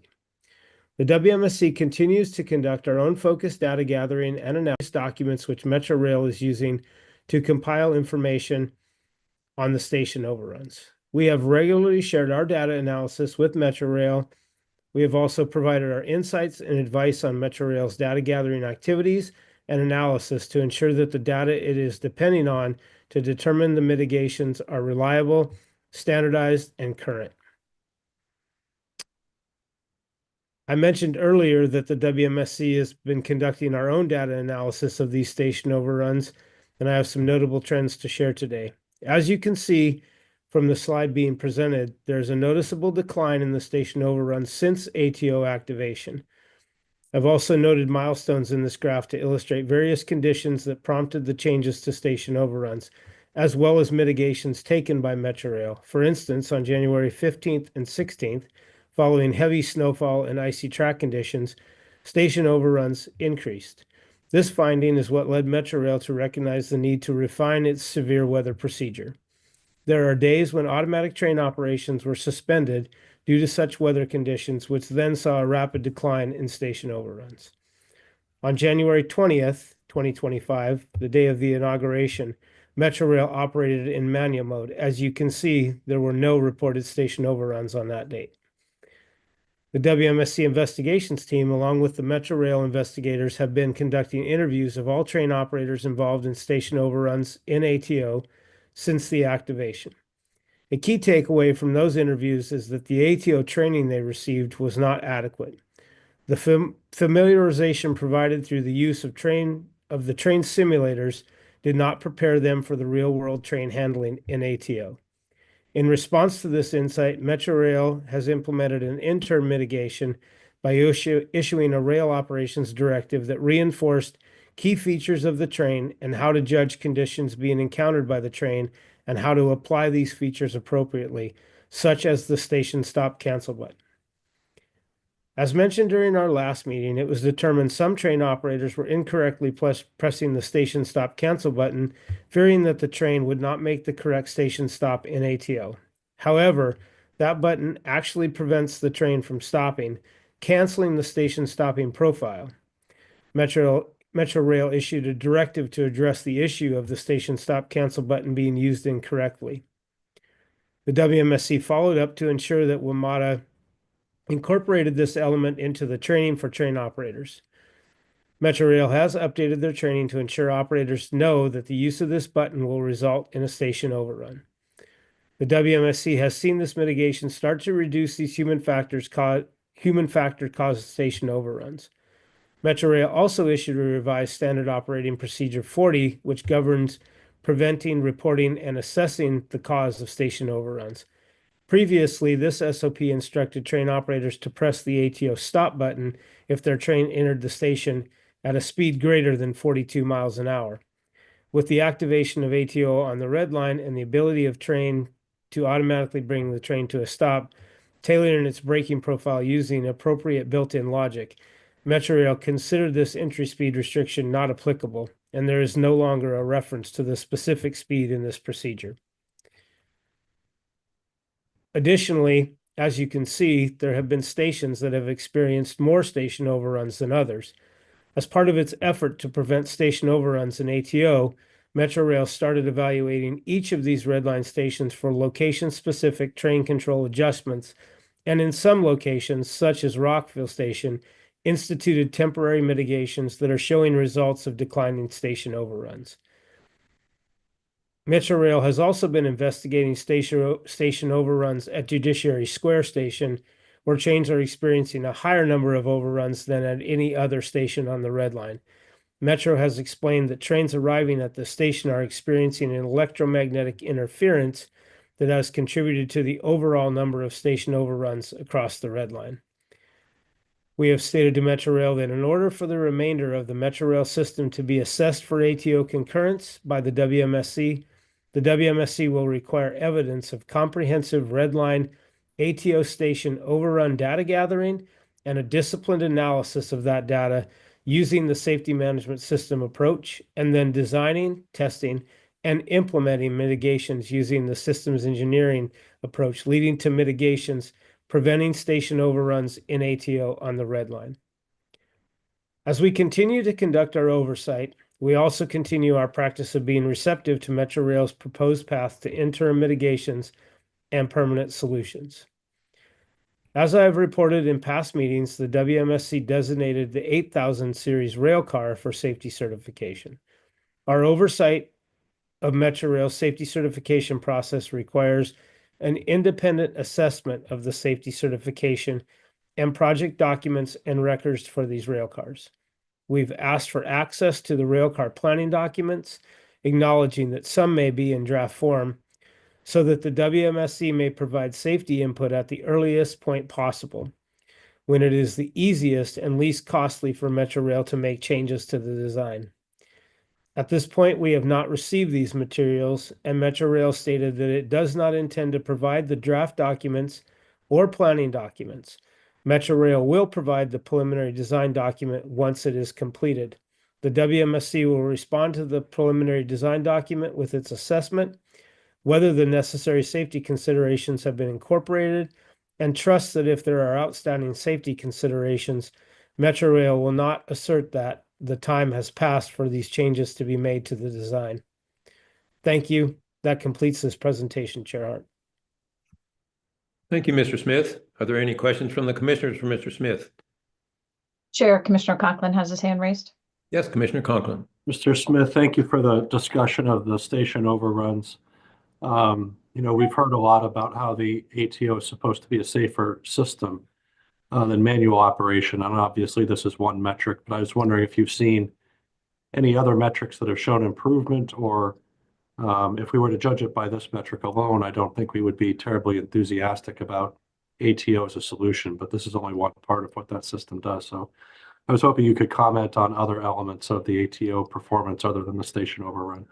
The WMSC continues to conduct our own focused data gathering and analysis documents which Metro Rail is using to compile information on the station overruns. We have regularly shared our data analysis with Metro Rail. We have also provided our insights and advice on Metro Rail's data gathering activities and analysis to ensure that the data it is depending on to determine the mitigations are reliable, standardized, and current. I mentioned earlier that the WMSC has been conducting our own data analysis of these station overruns, and I have some notable trends to share today. As you can see from the slide being presented, there's a noticeable decline in the station overruns since ATO activation. I've also noted milestones in this graph to illustrate various conditions that prompted the changes to station overruns, as well as mitigations taken by Metro Rail. For instance, on January 15th and 16th, following heavy snowfall and icy track conditions, station overruns increased. This finding is what led Metro Rail to recognize the need to refine its severe weather procedure. There are days when automatic train operations were suspended due to such weather conditions, which then saw a rapid decline in station overruns. On January 20th, 2025, the day of the inauguration, Metro Rail operated in manual mode. As you can see, there were no reported station overruns on that date. The WMSC investigations team, along with the Metro Rail investigators, have been conducting interviews of all train operators involved in station overruns in ATO since the activation. A key takeaway from those interviews is that the ATO training they received was not adequate. The familiarization provided through the use of the train simulators did not prepare them for the real-world train handling in ATO. In response to this insight, Metro Rail has implemented an interim mitigation by issuing a rail operations directive that reinforced key features of the train and how to judge conditions being encountered by the train and how to apply these features appropriately, such as the station stop cancel button. As mentioned during our last meeting, it was determined some train operators were incorrectly pressing the station stop cancel button, fearing that the train would not make the correct station stop in ATO. However, that button actually prevents the train from stopping, canceling the station stopping profile. Metro Metro Rail issued a directive to address the issue of the station stop cancel button being used incorrectly. The WMSC followed up to ensure that WMATA incorporated this element into the training for train operators. Metrorail has updated their training to ensure operators know that the use of this button will result in a station overrun. The WMSC has seen this mitigation start to reduce these human factor caused station overruns. Metrorail also issued a revised Standard Operating Procedure 40, which governs preventing, reporting, and assessing the cause of station overruns. Previously, this SOP instructed train operators to press the ATO stop button if their train entered the station at a speed greater than 42 miles an hour. With the activation of ATO on the red line and the ability of train to automatically bring the train to a stop, tailoring its braking profile using appropriate built-in logic, Metrorail considered this entry speed restriction not applicable, and there is no longer a reference to the specific speed in this procedure. Additionally, as you can see, there have been stations that have experienced more station overruns than others. As part of its effort to prevent station overruns in ATO, Metrorail started evaluating each of these red line stations for location-specific train control adjustments, and in some locations, such as Rockville Station, instituted temporary mitigations that are showing results of declining station overruns. Metrorail has also been investigating station overruns at Judiciary Square Station, where trains are experiencing a higher number of overruns than at any other station on the Red Line. Metro has explained that trains arriving at the station are experiencing an electromagnetic interference that has contributed to the overall number of station overruns across the Red Line. We have stated to Metrorail that in order for the remainder of the Metrorail system to be assessed for ATO concurrence by the WMSC will require evidence of comprehensive Red Line ATO station overrun data gathering and a disciplined analysis of that data using the safety management system approach, and then designing, testing, and implementing mitigations using the systems engineering approach, leading to mitigations preventing station overruns in ATO on the Red Line. As we continue to conduct our oversight, we also continue our practice of being receptive to Metrorail's proposed path to interim mitigations and permanent solutions. As I have reported in past meetings, the WMSC designated the 8000 series rail car for safety certification. Our oversight of Metrorail's safety certification process requires an independent assessment of the safety certification and project documents and records for these rail cars. We've asked for access to the railcar planning documents, acknowledging that some may be in draft form, so that the WMSC may provide safety input at the earliest point possible, when it is the easiest and least costly for Metrorail to make changes to the design. At this point, we have not received these materials, and Metrorail stated that it does not intend to provide the draft documents or planning documents. Metrorail will provide the preliminary design document once it is completed. The WMSC will respond to the preliminary design document with its assessment, whether the necessary safety considerations have been incorporated, and trusts that if there are outstanding safety considerations, Metrorail will not assert that the time has passed for these changes to be made to the design. Thank you. That completes this presentation, Chair Hart. Thank you, Mr. Smith. Are there any questions from the commissioners for Mr. Smith? Chair, Commissioner Conklin has his hand raised. Yes, Commissioner Conklin. Mr. Smith, thank you for the discussion of the station overruns. We've heard a lot about how the ATO is supposed to be a safer system than manual operation. And obviously this is one metric, but I was wondering if you've seen any other metrics that have shown improvement, or if we were to judge it by this metric alone, I don't think we would be terribly enthusiastic about ATO as a solution, but this is only one part of what that system does. So I was hoping you could comment on other elements of the ATO performance other than the station overrun.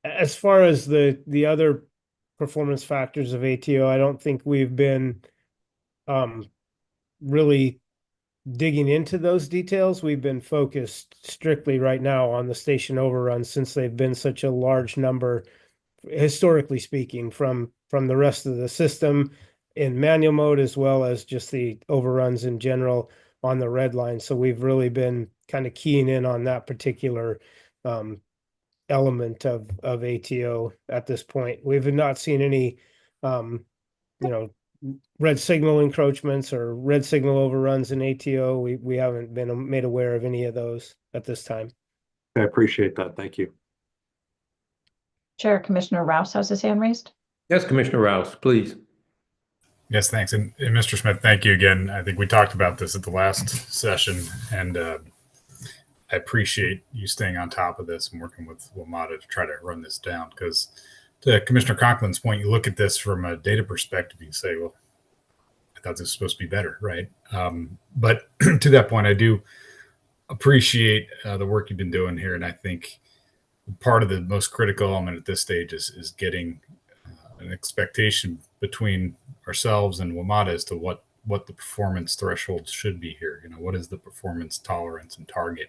As far as the other performance factors of ATO, I don't think we've been really digging into those details. We've been focused strictly right now on the station overruns, since they've been such a large number, historically speaking, from the rest of the system in manual mode, as well as just the overruns in general on the Red Line. So we've really been kind of keying in on that particular element of ATO at this point. We've not seen any, red signal encroachments or red signal overruns in ATO. We haven't been made aware of any of those at this time. I appreciate that. Thank you. Chair, Commissioner Rouse has his hand raised. Yes, Commissioner Rouse, please. Yes, thanks. And Mr. Smith, thank you again. I think we talked about this at the last session, and I appreciate you staying on top of this and working with WMATA to try to run this down. Because to Commissioner Conklin's point, you look at this from a data perspective, you say, well, I thought this was supposed to be better, right? But to that point, I do appreciate the work you've been doing here. And I think part of the most critical element at this stage is getting an expectation between ourselves and WMATA as to what the performance thresholds should be here. What is the performance tolerance and target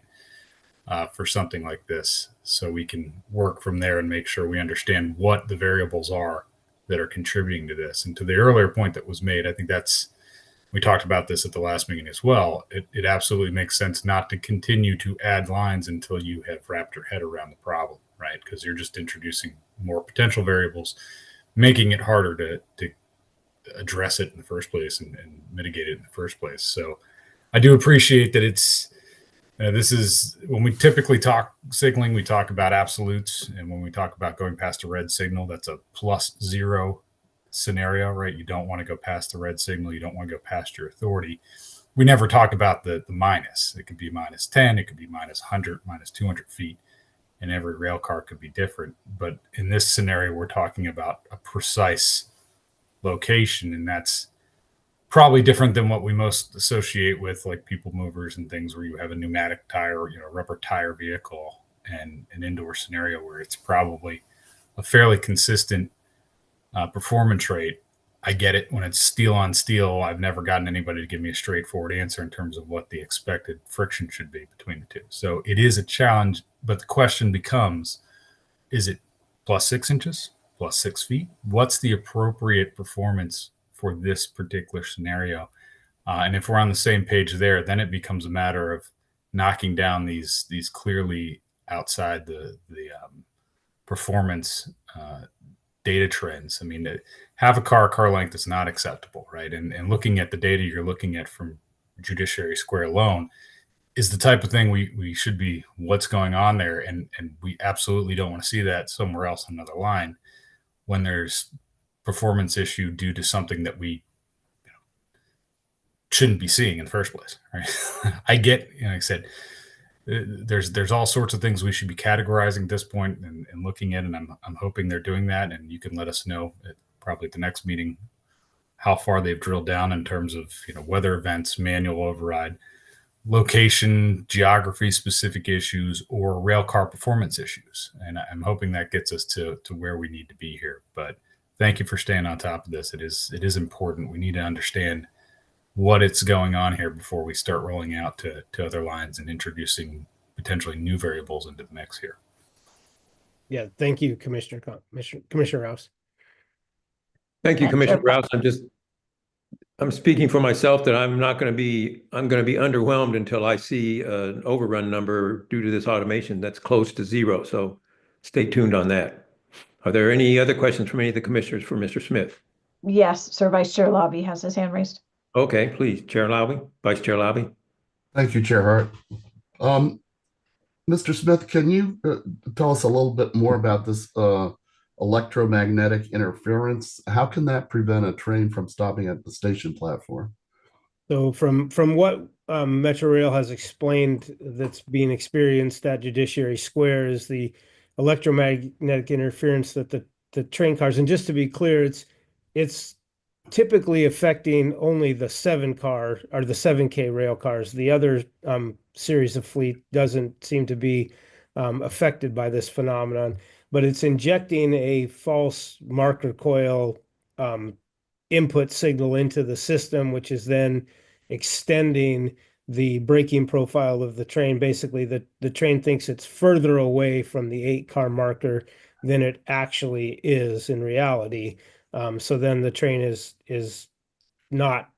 for something like this, so we can work from there and make sure we understand what the variables are that are contributing to this. And to the earlier point that was made, I think we talked about this at the last meeting as well. It absolutely makes sense not to continue to add lines until you have wrapped your head around the problem, right? Because you're just introducing more potential variables, making it harder to address it in the first place and mitigate it in the first place. So I do appreciate that this is when we typically talk signaling, we talk about absolutes. And when we talk about going past a red signal, that's a +0 scenario, right? You don't want to go past the red signal. You don't want to go past your authority. We never talk about the minus. It could be -10, it could be -100, -200 feet, and every rail car could be different. But in this scenario, we're talking about a precise location, and that's probably different than what we most associate with like people movers and things where you have a pneumatic tire or rubber tire vehicle and an indoor scenario where it's probably a fairly consistent performance rate. I get it when it's steel on steel. I've never gotten anybody to give me a straightforward answer in terms of what the expected friction should be between the two. So it is a challenge, but the question becomes, is it +6 inches, +6 feet? What's the appropriate performance for this particular scenario? And if we're on the same page there, then it becomes a matter of knocking down these clearly outside the performance data trends. I mean, have a car length is not acceptable, right? And looking at the data you're looking at from Judiciary Square alone is the type of thing we should be, what's going on there. And we absolutely don't want to see that somewhere else on another line when there's performance issue due to something that we shouldn't be seeing in the first place, right? I get, like I said, there's all sorts of things we should be categorizing at this point and looking at, and I'm hoping they're doing that. And you can let us know probably at the next meeting how far they've drilled down in terms of weather events, manual override, location, geography specific issues, or rail car performance issues. And I'm hoping that gets us to where we need to be here. But thank you for staying on top of this. It is important. We need to understand what it's going on here before we start rolling out to other lines and introducing potentially new variables into the mix here. Yeah, thank you, Commissioner Rouse. Thank you, Commissioner Rouse. I'm speaking for myself that I'm going to be underwhelmed until I see an overrun number due to this automation that's close to 0. So stay tuned on that. Are there any other questions from any of the commissioners for Mr. Smith? Yes, Sir Vice Chair Lobby has his hand raised. Okay, please, Chair Lobby, Vice Chair Lobby. Thank you, Chair Hart. Mr. Smith, can you tell us a little bit more about this electromagnetic interference? How can that prevent a train from stopping at the station platform? So from what Metrorail has explained that's being experienced at Judiciary Square is the electromagnetic interference that the train cars, and just to be clear, it's typically affecting only the 7-car or the 7K rail cars. The other series of fleet doesn't seem to be affected by this phenomenon, but it's injecting a false marker coil input signal into the system, which is then extending the braking profile of the train. Basically, the train thinks it's further away from the 8-car marker than it actually is in reality. So then the train is not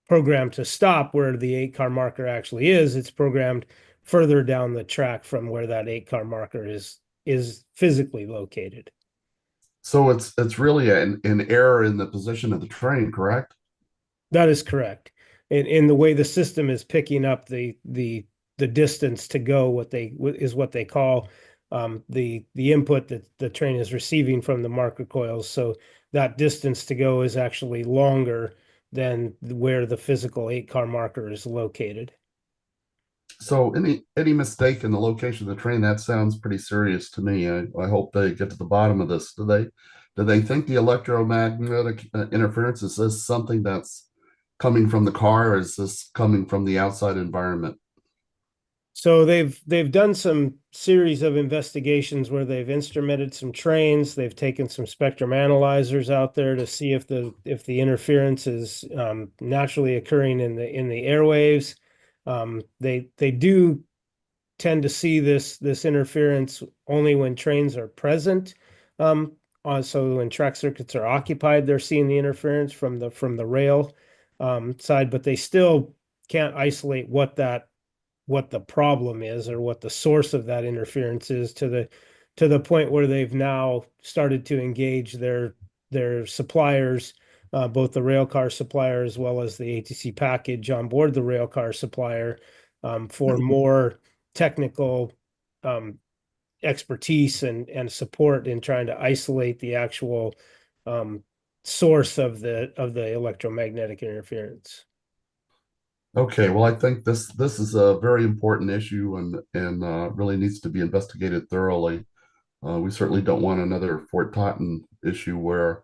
programmed to stop where the 8-car marker actually is. It's programmed further down the track from where that 8-car marker is physically located. So it's really an error in the position of the train, correct? That is correct. In the way the system is picking up the distance to go, what they call the input that the train is receiving from the marker coils. So that distance to go is actually longer than where the physical 8-car marker is located. So any mistake in the location of the train, that sounds pretty serious to me. I hope they get to the bottom of this. Do they think the electromagnetic interference is this something that's coming from the car, or is this coming from the outside environment? So they've done some series of investigations where they've instrumented some trains. They've taken some spectrum analyzers out there to see if the interference is naturally occurring in the airwaves. They do tend to see this interference only when trains are present. So when track circuits are occupied, they're seeing the interference from the rail side, but they still can't isolate what the problem is or what the source of that interference is to the point where they've now started to engage their suppliers, both the rail car supplier as well as the ATC package on board the rail car supplier, for more technical expertise and support in trying to isolate the actual source of the electromagnetic interference. Okay, well, I think this is a very important issue and really needs to be investigated thoroughly. We certainly don't want another Fort Totten issue where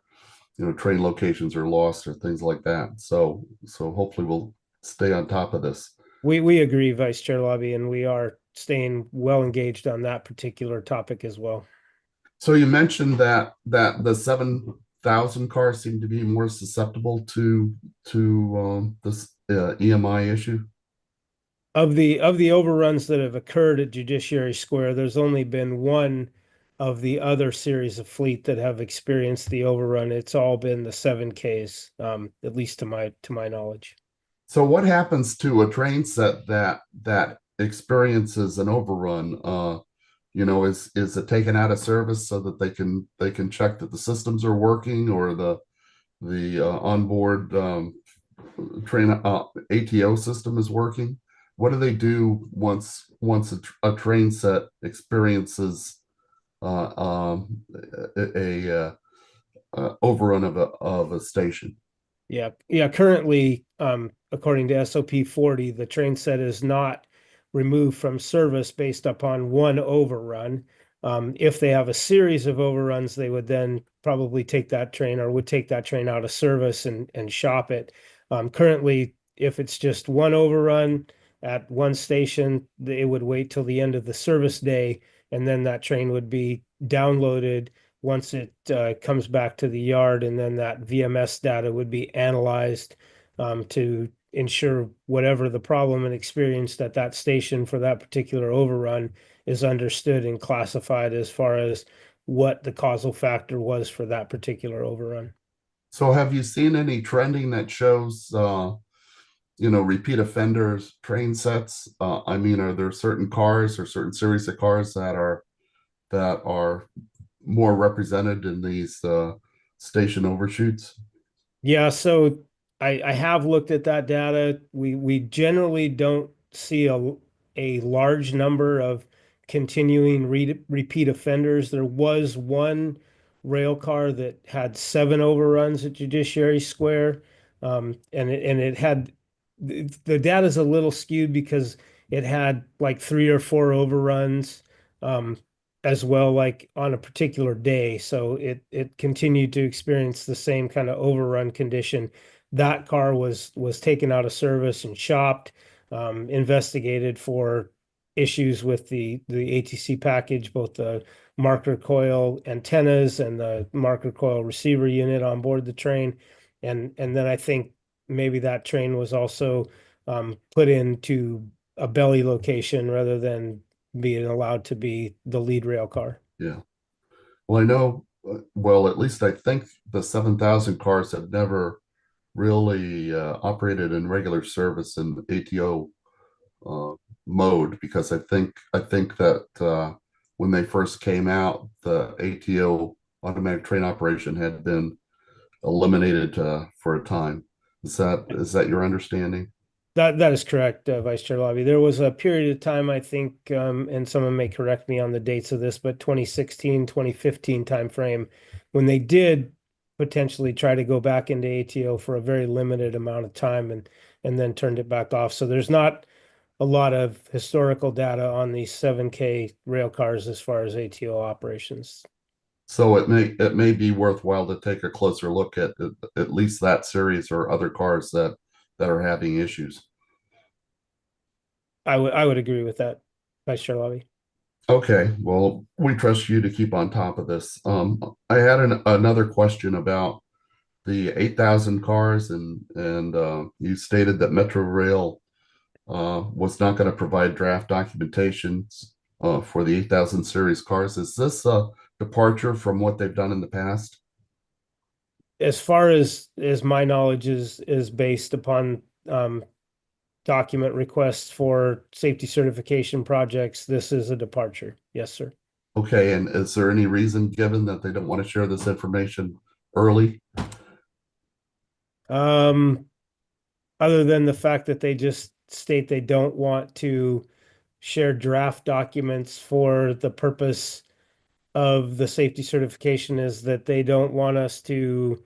train locations are lost or things like that. So hopefully we'll stay on top of this. We agree, Vice Chair Lobby, and we are staying well engaged on that particular topic as well. So you mentioned that the 7,000 cars seem to be more susceptible to this EMI issue. Of the overruns that have occurred at Judiciary Square, there's only been one of the other series of fleet that have experienced the overrun. It's all been the 7Ks, at least to my knowledge. So what happens to a train set that experiences an overrun? Is it taken out of service so that they can check that the systems are working, or the onboard train ATO system is working? What do they do once a train set experiences a overrun of a station? Yeah. Currently, according to SOP 40, the train set is not removed from service based upon one overrun. If they have a series of overruns, they would then probably take that train out of service and shop it. Currently, if it's just one overrun at one station, it would wait till the end of the service day, and then that train would be downloaded once it comes back to the yard, and then that WMSC data would be analyzed to ensure whatever the problem and experienced at that station for that particular overrun is understood and classified as far as what the causal factor was for that particular overrun. So have you seen any trending that shows repeat offenders train sets? Are there certain cars or certain series of cars that are more represented in these station overshoots? Yeah, so I have looked at that data. We generally don't see a large number of continuing repeat offenders. There was one rail car that had 7 overruns at Judiciary Square, and it had the data is a little skewed because it had like 3 or 4 overruns as well, like on a particular day. So it continued to experience the same kind of overrun condition. That car was taken out of service and shopped, investigated for issues with the ATC package, both the marker coil antennas and the marker coil receiver unit on board the train. And then I think maybe that train was also put into a belly location rather than being allowed to be the lead rail car. Yeah. Well, I know, well, at least I think the 7,000 cars have never really operated in regular service in ATO mode, because I think that when they first came out, the ATO automatic train operation had been eliminated for a time. Is that your understanding? That is correct, Vice Chair Lobby. There was a period of time, I think, and someone may correct me on the dates of this, but 2016, 2015 timeframe, when they did potentially try to go back into ATO for a very limited amount of time and then turned it back off. So there's not a lot of historical data on these 7K rail cars as far as ATO operations. So it may be worthwhile to take a closer look at least that series or other cars that are having issues. I would agree with that, Vice Chair Lobby. Okay, well, we trust you to keep on top of this. I had another question about the 8,000 cars, and you stated that Metro Rail was not going to provide draft documentation for the 8,000 series cars. Is this a departure from what they've done in the past? As far as my knowledge is based upon document requests for safety certification projects, this is a departure. Yes, sir. Okay, and is there any reason given that they don't want to share this information early? Other than the fact that they just state they don't want to share draft documents for the purpose of the safety certification, is that they don't want us to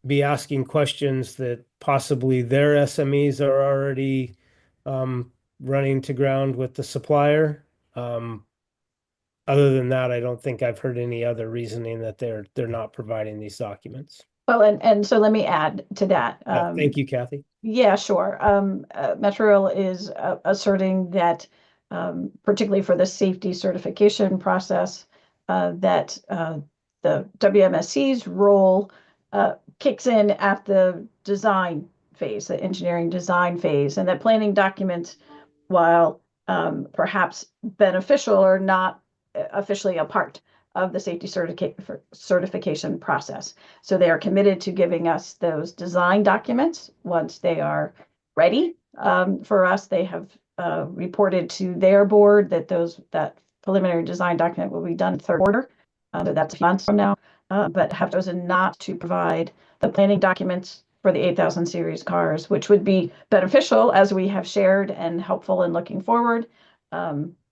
be asking questions that possibly their SMEs are already running to ground with the supplier. Other than that, I don't think I've heard any other reasoning that they're not providing these documents. Well, and so let me add to that. Thank you, Kathy. Yeah, sure. Metro Rail is asserting that, particularly for the safety certification process, that the WMSC's role kicks in at the design phase, the engineering design phase, and that planning documents, while perhaps beneficial, are not officially a part of the safety certification process. So they are committed to giving us those design documents once they are ready. For us, they have reported to their board that that preliminary design document will be done in third quarter. So that's months from now, but have chosen not to provide the planning documents for the 8,000 series cars, which would be beneficial, as we have shared, and helpful in looking forward.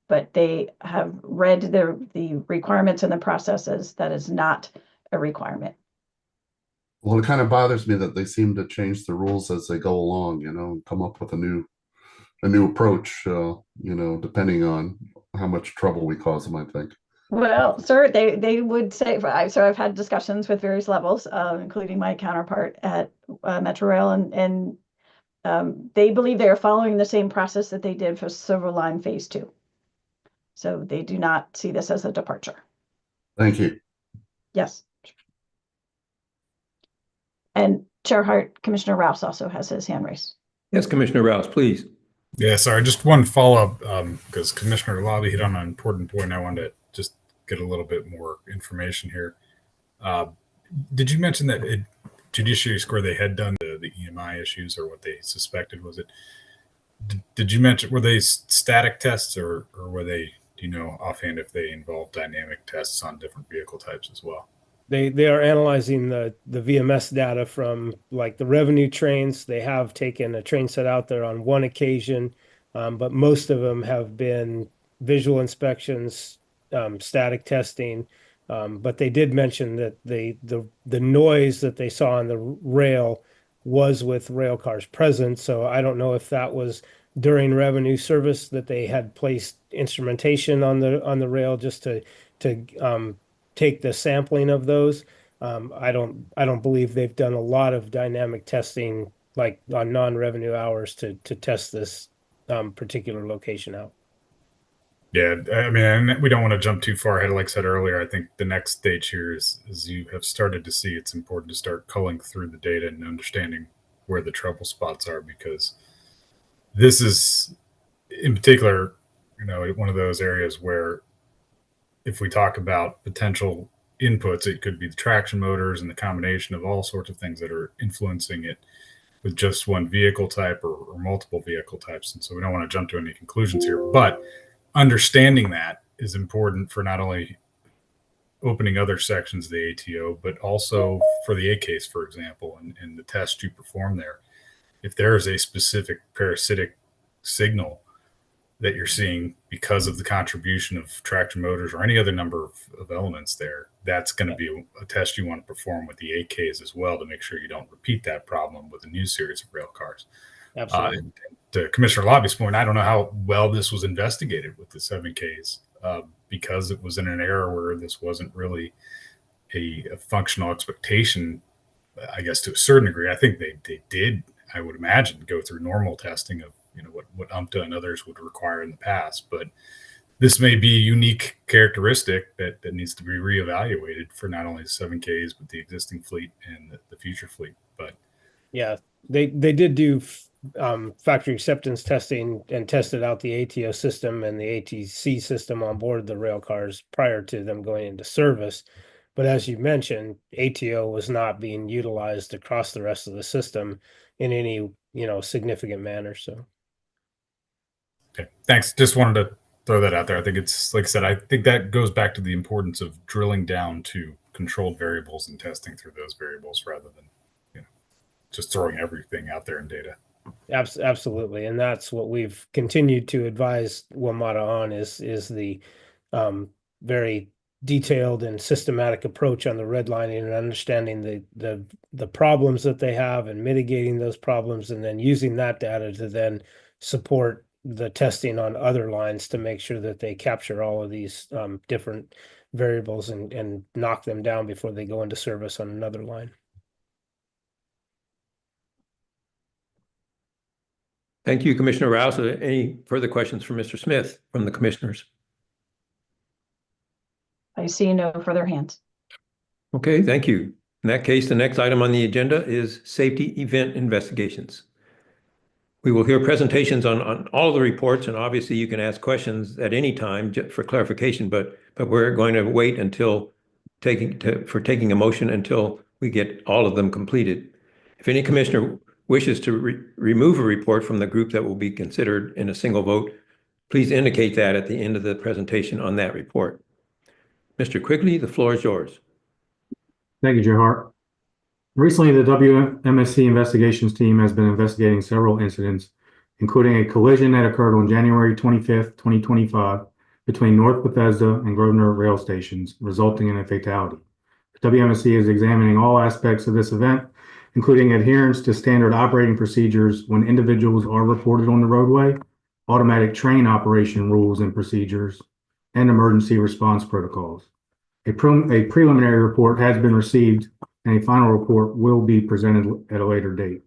But they have read the requirements and the processes. That is not a requirement. Well, it kind of bothers me that they seem to change the rules as they go along, and come up with a new approach, depending on how much trouble we cause them, I think. Well, sir, they would say, so I've had discussions with various levels, including my counterpart at Metro Rail, and they believe they are following the same process that they did for Silver Line Phase 2. So they do not see this as a departure. Thank you. Yes. And Chair Hart, Commissioner Rouse also has his hand raised. Yes, Commissioner Rouse, please. Yeah, sorry, just one follow-up, because Commissioner Lobby hit on an important point. I wanted to just get a little bit more information here. Did you mention that Judiciary Square, they had done the EMI issues, or what they suspected? Was it, did you mention, were they static tests, or were they, do you know offhand if they involved dynamic tests on different vehicle types as well? They are analyzing the VMS data from like the revenue trains. They have taken a train set out there on one occasion, but most of them have been visual inspections, static testing. But they did mention that the noise that they saw on the rail was with rail cars present. So I don't know if that was during revenue service that they had placed instrumentation on the rail just to take the sampling of those. I don't believe they've done a lot of dynamic testing like on non-revenue hours to test this particular location out. Yeah, I mean, we don't want to jump too far ahead. Like I said earlier, I think the next stage here is you have started to see, it's important to start culling through the data and understanding where the trouble spots are, because this is, in particular, one of those areas where if we talk about potential inputs, it could be the traction motors and the combination of all sorts of things that are influencing it. with just one vehicle type or multiple vehicle types. And so we don't want to jump to any conclusions here, but understanding that is important for not only opening other sections of the ATO, but also for the A case, for example, and the test you perform there. If there is a specific parasitic signal that you're seeing because of the contribution of traction motors or any other number of elements there, that's going to be a test you want to perform with the 8Ks as well to make sure you don't repeat that problem with a new series of rail cars. Absolutely. And to Commissioner Lobby's point, I don't know how well this was investigated with the 7Ks because it was in an era where this wasn't really a functional expectation, I guess, to a certain degree. I think they did, I would imagine, go through normal testing of what UMTA and others would require in the past, but this may be a unique characteristic that needs to be reevaluated for not only the 7Ks, but the existing fleet and the future fleet. But yeah, they did do factory acceptance testing and tested out the ATO system and the ATC system on board the rail cars prior to them going into service. But as you mentioned, ATO was not being utilized across the rest of the system in any, significant manner. So. okay, thanks. Just wanted to throw that out there. I think it's, like I said, I think that goes back to the importance of drilling down to controlled variables and testing through those variables rather than just throwing everything out there in data. Absolutely, and that's what we've continued to advise WMATA on is the very detailed and systematic approach on the redlining and understanding the problems that they have and mitigating those problems, and then using that data to then support the testing on other lines to make sure that they capture all of these different variables and knock them down before they go into service on another line. Thank you, Commissioner Rouse. Any further questions for Mr. Smith from the commissioners? I see no further hands. Okay, thank you. In that case, the next item on the agenda is safety event investigations. We will hear presentations on all of the reports, and obviously you can ask questions at any time for clarification, but we're going to wait until taking a motion until we get all of them completed. If any commissioner wishes to remove a report from the group that will be considered in a single vote, please indicate that at the end of the presentation on that report. Mr. Quigley, the floor is yours. Thank you, Chair Hart. Recently, the WMSC investigations team has been investigating several incidents, including a collision that occurred on January 25th, 2025, between North Bethesda and Grosvenor rail stations, resulting in a fatality. The WMSC is examining all aspects of this event, including adherence to standard operating procedures when individuals are reported on the roadway, automatic train operation rules and procedures, and emergency response protocols. A preliminary report has been received, and a final report will be presented at a later date.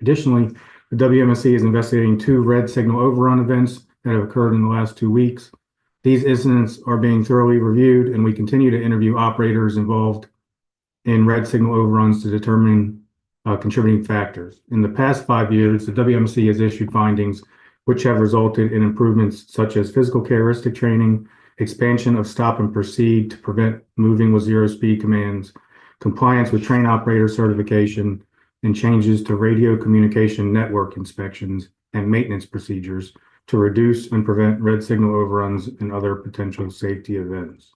Additionally, the WMSC is investigating 2 red signal overrun events that have occurred in the last 2 weeks. These incidents are being thoroughly reviewed, and we continue to interview operators involved in red signal overruns to determine contributing factors. In the past 5 years, the WMSC has issued findings which have resulted in improvements such as physical characteristic training, expansion of stop and proceed to prevent moving with zero speed commands, compliance with train operator certification, and changes to radio communication network inspections and maintenance procedures to reduce and prevent red signal overruns and other potential safety events.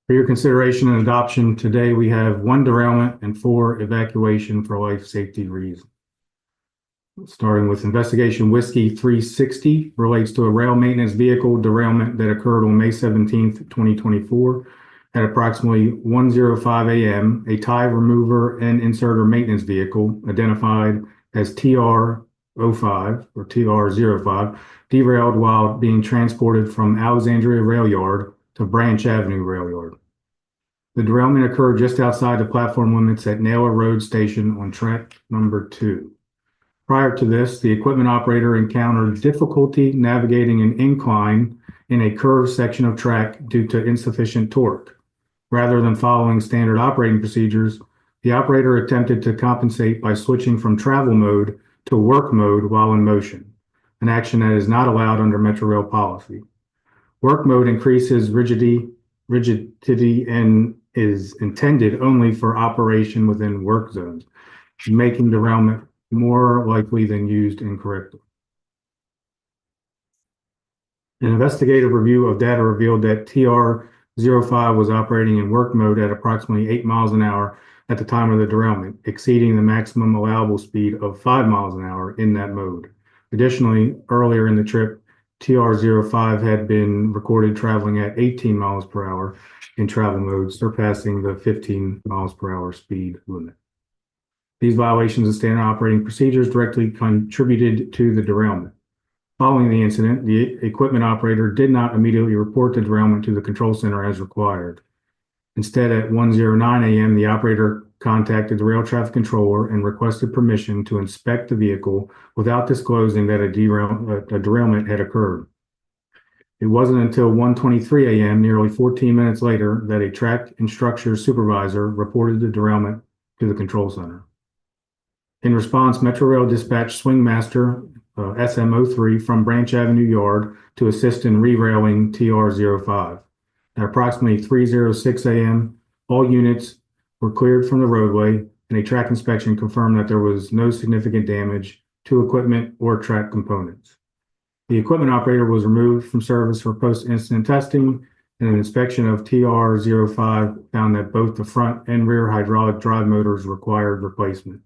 For your consideration and adoption, today we have 1 derailment and 4 evacuation for life safety reasons. Starting with investigation Whiskey 360 relates to a rail maintenance vehicle derailment that occurred on May 17th, 2024 at approximately 1:05 a.m. A tie remover and inserter maintenance vehicle identified as TR05 or TR05 derailed while being transported from Alexandria Rail Yard to Branch Avenue Rail Yard. The derailment occurred just outside the platform limits at Naylor Road Station on track number 2. Prior to this, the equipment operator encountered difficulty navigating an incline in a curved section of track due to insufficient torque. Rather than following standard operating procedures, the operator attempted to compensate by switching from travel mode to work mode while in motion, an action that is not allowed under Metrorail policy. Work mode increases rigidity and is intended only for operation within work zones. making derailment more likely than used incorrectly. An investigative review of data revealed that TR-05 was operating in work mode at approximately 8 miles an hour at the time of the derailment, exceeding the maximum allowable speed of 5 miles an hour in that mode. Additionally, earlier in the trip, TR-05 had been recorded traveling at 18 miles per hour in travel mode, surpassing the 15 miles per hour speed limit. These violations of standard operating procedures directly contributed to the derailment. Following the incident, the equipment operator did not immediately report the derailment to the control center as required. Instead, at 1:09 a.m., the operator contacted the rail traffic controller and requested permission to inspect the vehicle without disclosing that a derailment had occurred. It wasn't until 1:23 a.m., nearly 14 minutes later, that a track and structure supervisor reported the derailment to the control center. In response, Metrorail dispatched Swing Master SM03 from Branch Avenue Yard to assist in re-railing TR-05. At approximately 3:06 a.m., all units were cleared from the roadway, and a track inspection confirmed that there was no significant damage to equipment or track components. The equipment operator was removed from service for post-incident testing, and an inspection of TR-05 found that both the front and rear hydraulic drive motors required replacement.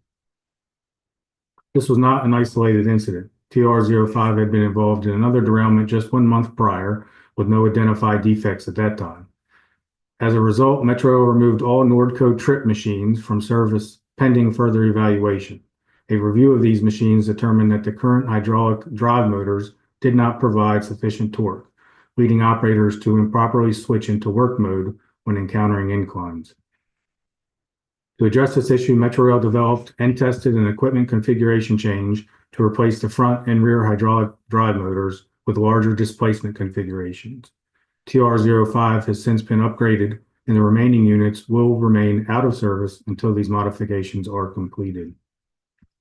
This was not an isolated incident. TR-05 had been involved in another derailment just 1 month prior, with no identified defects at that time. As a result, Metro removed all Nordco trip machines from service pending further evaluation. A review of these machines determined that the current hydraulic drive motors did not provide sufficient torque, leading operators to improperly switch into work mode when encountering inclines. To address this issue, Metrorail developed and tested an equipment configuration change to replace the front and rear hydraulic drive motors with larger displacement configurations. TR-05 has since been upgraded, and the remaining units will remain out of service until these modifications are completed.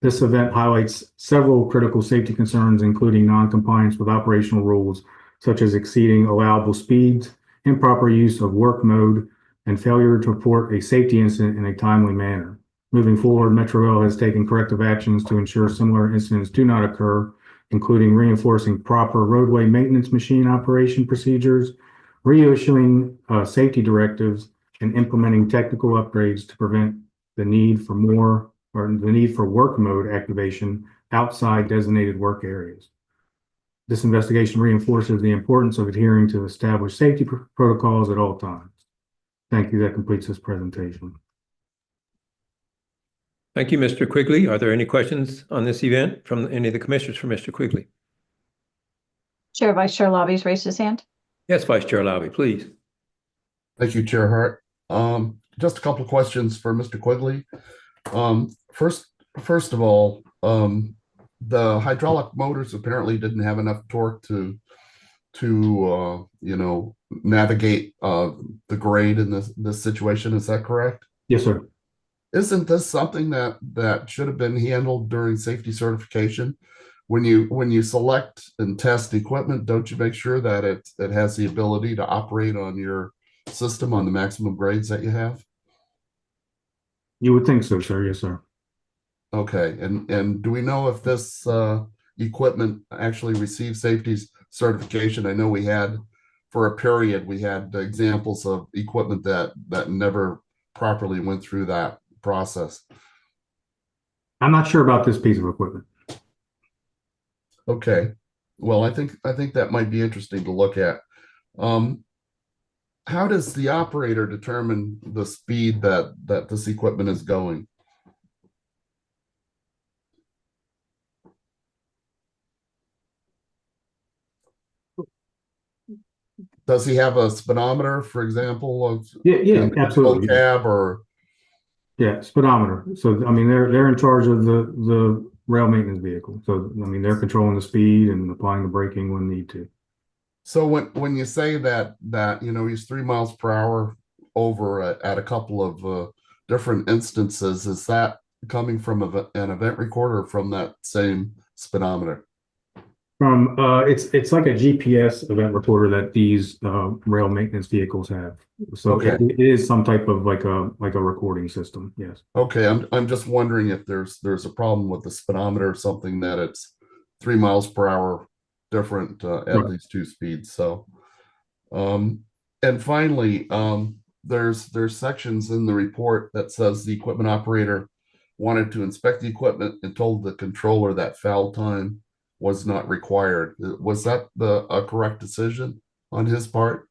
This event highlights several critical safety concerns, including non-compliance with operational rules, such as exceeding allowable speeds, improper use of work mode, and failure to report a safety incident in a timely manner. Moving forward, Metrorail has taken corrective actions to ensure similar incidents do not occur, including reinforcing proper roadway maintenance machine operation procedures, reissuing safety directives, and implementing technical upgrades to prevent the need for work mode activation outside designated work areas. This investigation reinforces the importance of adhering to established safety protocols at all times. Thank you. That completes this presentation. Thank you, Mr. Quigley. Are there any questions on this event from any of the commissioners for Mr. Quigley? Chair Vice Chair Lobby's raised his hand. Yes, Vice Chair Lobby, please. Thank you, Chair Hart. Just a couple of questions for Mr. Quigley. First of all, the hydraulic motors apparently didn't have enough torque to navigate the grade in this situation. Is that correct? Yes, sir. Isn't this something that should have been handled during safety certification? When you select and test equipment, don't you make sure that it has the ability to operate on your system on the maximum grades that you have? You would think so, sir. Yes, sir. Okay, and do we know if this equipment actually received safety certification? I know we had, for a period, we had examples of equipment that never properly went through that process. I'm not sure about this piece of equipment. Okay, well, I think that might be interesting to look at. How does the operator determine the speed that this equipment is going? Does he have a speedometer, for example? Yeah, absolutely. Cab or yeah, speedometer. So I mean, they're in charge of the rail maintenance vehicle. So I mean, they're controlling the speed and applying the braking when need to. So when you say that he's 3 miles per hour over at a couple of different instances, is that coming from an event recorder or from that same speedometer? It's like a GPS event reporter that these rail maintenance vehicles have. So Okay. it is some type of like a recording system. Yes. Okay, I'm just wondering if there's a problem with the speedometer or something, that it's 3 miles per hour different at Right. these two speeds. So, and finally, there's sections in the report that says the equipment operator wanted to inspect the equipment and told the controller that foul time was not required. Was that a correct decision on his part?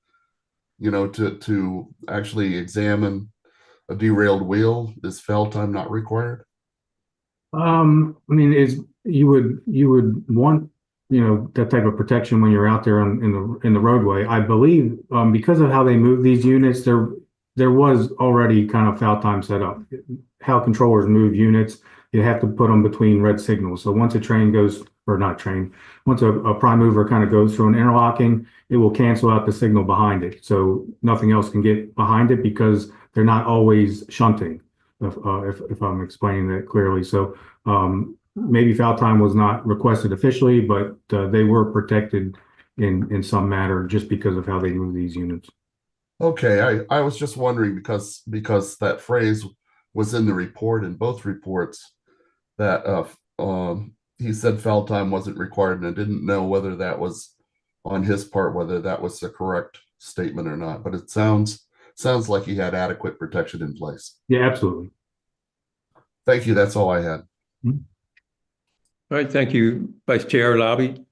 You know, to actually examine a derailed wheel? Is foul time not required? I mean, you would want, that type of protection when you're out there in the roadway. I believe because of how they move these units, there was already kind of foul time set up. How controllers move units, you have to put them between red signals. So once a train goes, or not train, once a prime mover kind of goes through an interlocking, it will cancel out the signal behind it. So nothing else can get behind it because they're not always shunting. If I'm explaining that clearly. So maybe foul time was not requested officially, but they were protected in some matter just because of how they move these units. Okay, I was just wondering because that phrase was in the report, in both reports, that he said foul time wasn't required, and I didn't know whether that was on his part, whether that was the correct statement or not. But it sounds like he had adequate protection in place. Yeah, absolutely. Thank you. That's all I had. All right, thank you, Vice Chair Lobby.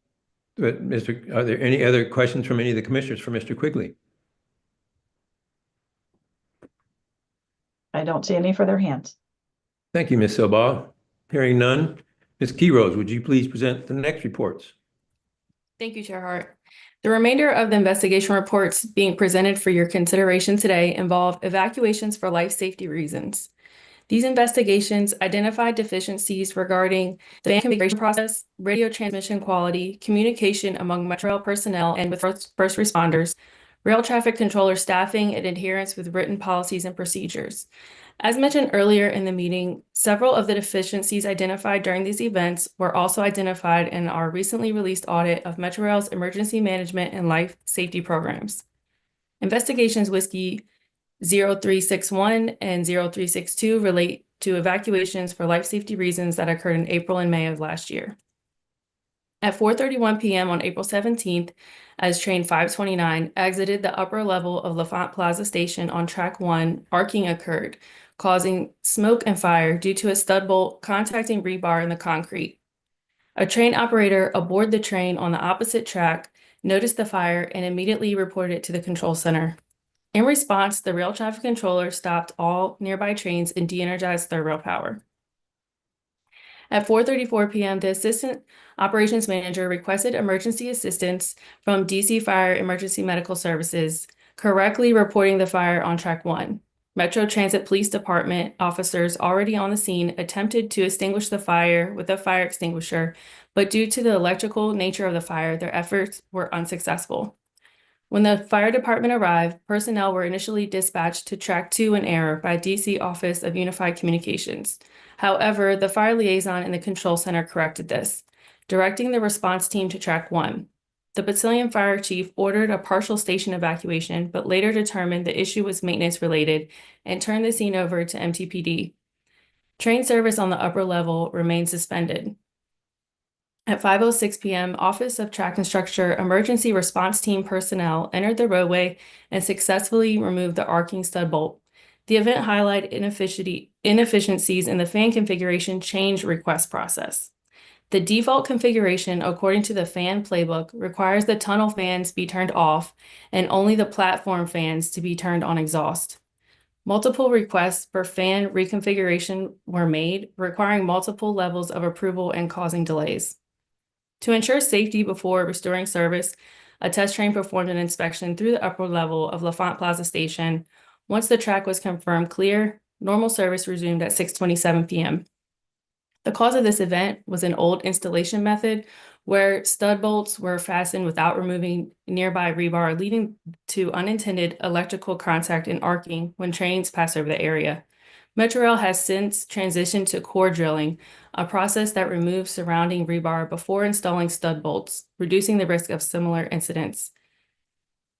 But are there any other questions from any of the commissioners for Mr. Quigley? I don't see any further hands. Thank you, Ms. Silbaugh. Hearing none, Ms. Keyrose, would you please present the next reports? Thank you, Chair Hart. The remainder of the investigation reports being presented for your consideration today involve evacuations for life safety reasons. These investigations identified deficiencies regarding the fan configuration process, radio transmission quality, communication among Metro Rail personnel and with first responders, rail traffic controller staffing, and adherence with written policies and procedures. As mentioned earlier in the meeting, several of the deficiencies identified during these events were also identified in our recently released audit of Metrorail's emergency management and life safety programs. Investigations Whiskey 0361 and 0362 relate to evacuations for life safety reasons that occurred in April and May of last year. At 4:31 p.m. on April 17th, as train 529 exited the upper level of L'Enfant Plaza Station on track 1, arcing occurred, causing smoke and fire due to a stud bolt contacting rebar in the concrete. A train operator aboard the train on the opposite track noticed the fire and immediately reported it to the control center. In response, the rail traffic controller stopped all nearby trains and de-energized third rail power. At 4:34 p.m., the Assistant Operations Manager requested emergency assistance from DC Fire Emergency Medical Services, correctly reporting the fire on track 1. Metro Transit Police Department officers already on the scene attempted to extinguish the fire with a fire extinguisher, but due to the electrical nature of the fire, their efforts were unsuccessful. When the fire department arrived, personnel were initially dispatched to track 2 in error by DC Office of Unified Communications. However, the fire liaison in the control center corrected this, directing the response team to track 1. The battalion fire chief ordered a partial station evacuation, but later determined the issue was maintenance related and turned the scene over to MTPD. Train service on the upper level remained suspended. At 5:06 p.m., Office of Track and Structure Emergency Response Team personnel entered the roadway and successfully removed the arcing stud bolt. The event highlighted inefficiencies in the fan configuration change request process. The default configuration, according to the fan playbook, requires the tunnel fans be turned off and only the platform fans to be turned on exhaust. Multiple requests for fan reconfiguration were made, requiring multiple levels of approval and causing delays. To ensure safety before restoring service, a test train performed an inspection through the upper level of L'Enfant Plaza Station. Once the track was confirmed clear, normal service resumed at 6:27 p.m. The cause of this event was an old installation method where stud bolts were fastened without removing nearby rebar, leading to unintended electrical contact and arcing when trains pass over the area. Metrorail has since transitioned to core drilling, a process that removes surrounding rebar before installing stud bolts, reducing the risk of similar incidents.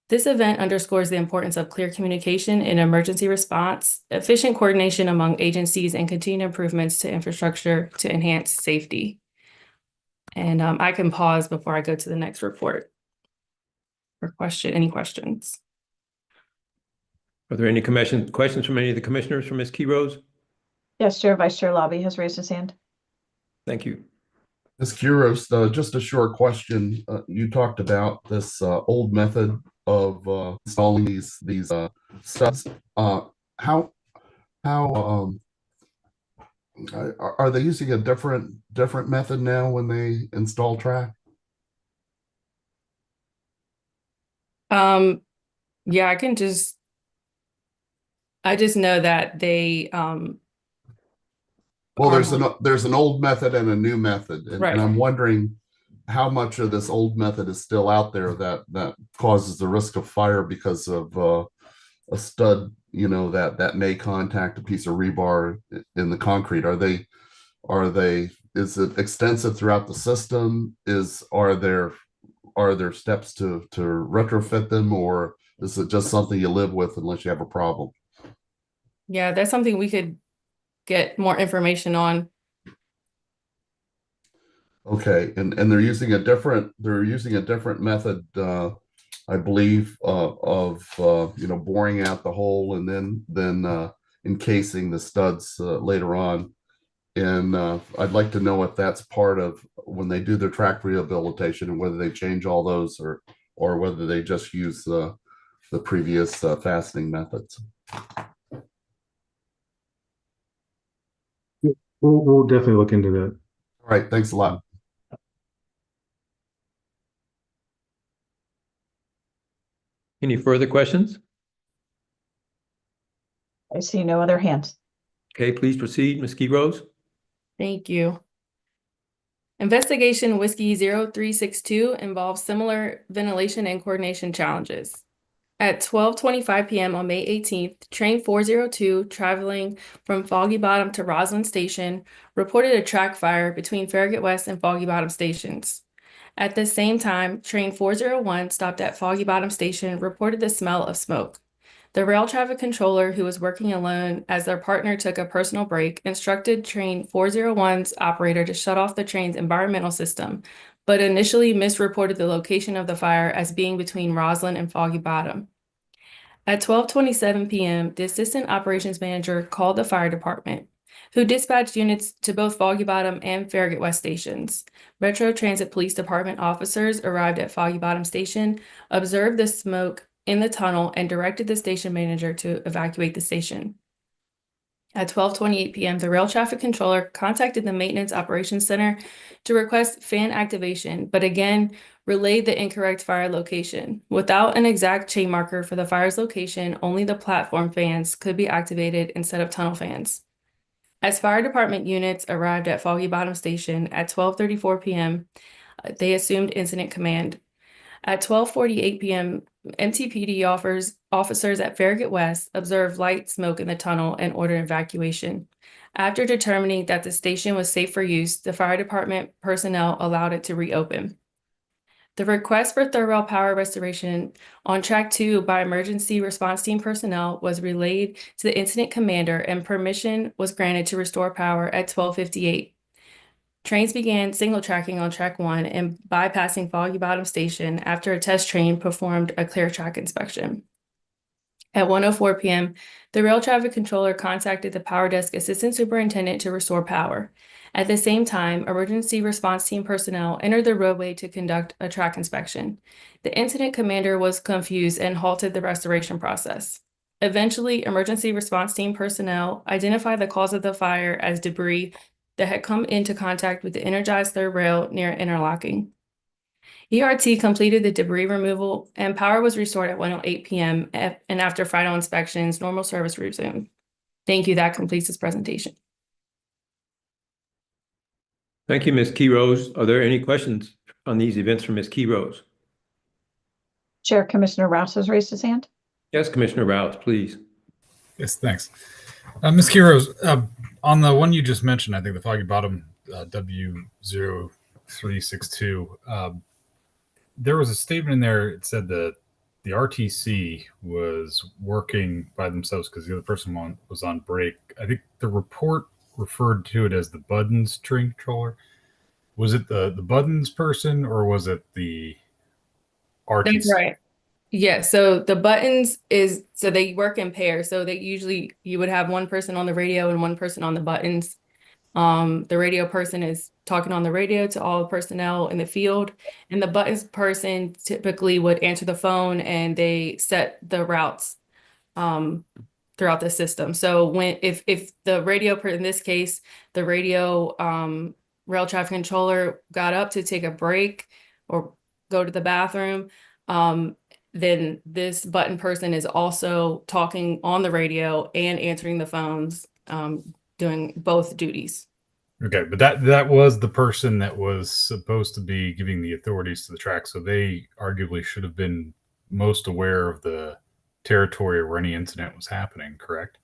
This event underscores the importance of clear communication in emergency response, efficient coordination among agencies, and continued improvements to infrastructure to enhance safety. And I can pause before I go to the next report. Any questions? Are there any questions from any of the commissioners for Ms. Key Rose? Yes, Chair. Vice Chair Lobby has raised his hand. Thank you. Ms. Kuros, just a short question. You talked about this old method of installing these studs. How are they using a different method now when they install track? Yeah, I just know that they Well, there's an old method and a new method, and, Right. and I'm wondering how much of this old method is still out there that causes the risk of fire because of a stud, that may contact a piece of rebar in the concrete. Is it extensive throughout the system? Are there steps to retrofit them, or is it just something you live with unless you have a problem? Yeah, that's something we could get more information on. Okay, and they're using a different method, I believe, of boring out the hole and then encasing the studs later on. And I'd like to know if that's part of when they do their track rehabilitation, and whether they change all those, or whether they just use the previous fastening methods. We'll definitely look into that. All right, thanks a lot. Any further questions? I see no other hands. Okay, please proceed, Ms. Key Rose. Thank you. Investigation Whiskey 0362 involves similar ventilation and coordination challenges. At 12:25 p.m. on May 18th, train 402 traveling from Foggy Bottom to Roslyn Station reported a track fire between Farragut West and Foggy Bottom stations. At the same time, train 401 stopped at Foggy Bottom Station reported the smell of smoke. The rail traffic controller, who was working alone as their partner took a personal break, instructed train 401's operator to shut off the train's environmental system, but initially misreported the location of the fire as being between Roslyn and Foggy Bottom. At 12:27 p.m., the assistant operations manager called the fire department, who dispatched units to both Foggy Bottom and Farragut West stations. Metro Transit Police Department officers arrived at Foggy Bottom Station, observed the smoke in the tunnel, and directed the station manager to evacuate the station. At 12:28 p.m., the rail traffic controller contacted the Maintenance Operations Center to request fan activation, but again relayed the incorrect fire location. Without an exact chain marker for the fire's location, only the platform fans could be activated instead of tunnel fans. As fire department units arrived at Foggy Bottom Station at 12:34 p.m., they assumed incident command. At 12:48 p.m., MTPD officers at Farragut West observed light smoke in the tunnel and ordered evacuation. After determining that the station was safe for use, the fire department personnel allowed it to reopen. The request for thorough power restoration on track 2 by emergency response team personnel was relayed to the incident commander, and permission was granted to restore power at 12:58. Trains began signal tracking on track 1 and bypassing Foggy Bottom Station after a test train performed a clear track inspection. At 1:04 p.m., the rail traffic controller contacted the power desk assistant superintendent to restore power. At the same time, emergency response team personnel entered the roadway to conduct a track inspection. The incident commander was confused and halted the restoration process. Eventually, emergency response team personnel identified the cause of the fire as debris that had come into contact with the energized third rail near interlocking. ERT completed the debris removal and power was restored at 1:08 p.m. and after final inspections, normal service resumed. Thank you. That completes this presentation. Thank you, Ms. Key Rose. Are there any questions on these events from Ms. Key Rose? Chair, Commissioner Rouse has raised his hand. Yes, Commissioner Rouse, please. Yes, thanks. Ms. Quiroz, on the one you just mentioned, I think the Foggy Bottom W0362, there was a statement in there. It said that the RTC was working by themselves because the other person was on break. I think the report referred to it as the Buttons train controller. Was it the Buttons person or was it the RTC? That's right. Yeah, so the buttons so they work in pairs. So they usually you would have one person on the radio and one person on the buttons. The radio person is talking on the radio to all personnel in the field, and the buttons person typically would answer the phone and they set the routes throughout the system. So if the radio in this case, the radio rail traffic controller got up to take a break or go to the bathroom, then this button person is also talking on the radio and answering the phones, doing both duties. Okay, but that was the person that was supposed to be giving the authorities to the track, so they arguably should have been most aware of the territory where any incident was happening, correct?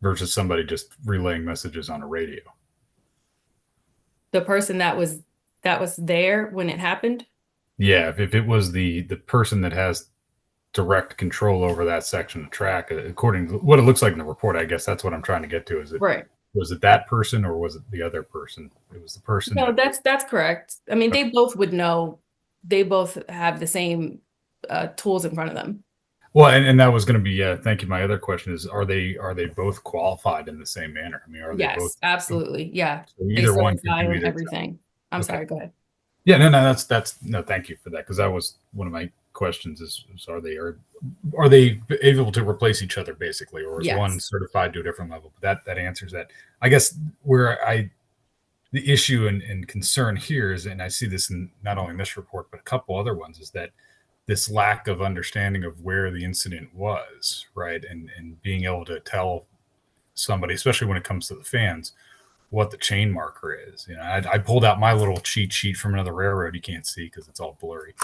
Versus somebody just relaying messages on a radio. The person that was there when it happened? Yeah, if it was the person that has direct control over that section of track, according to what it looks like in the report, I guess that's what I'm trying to get to. Is it right? Was it that person or was it the other person? It was the person. No, that's correct. I mean, they both would know. They both have the same tools in front of them. Well, and that was going to be thank you. My other question is, are they both qualified in the same manner? I mean, are they both? Yes, absolutely. Yeah. So either one can do and everything. I'm okay. sorry, go ahead. Yeah, no, that's no, thank you for that, because that was one of my questions is are they able to replace each other basically, or is Yes. one certified to a different level? But that answers that. I guess where the issue and concern here is, and I see this in not only in this report but a couple other ones, is that this lack of understanding of where the incident was, right, and being able to tell somebody, especially when it comes to the fans, what the chain marker is. You know, I pulled out my little cheat sheet from another railroad. You can't see because it's all blurry,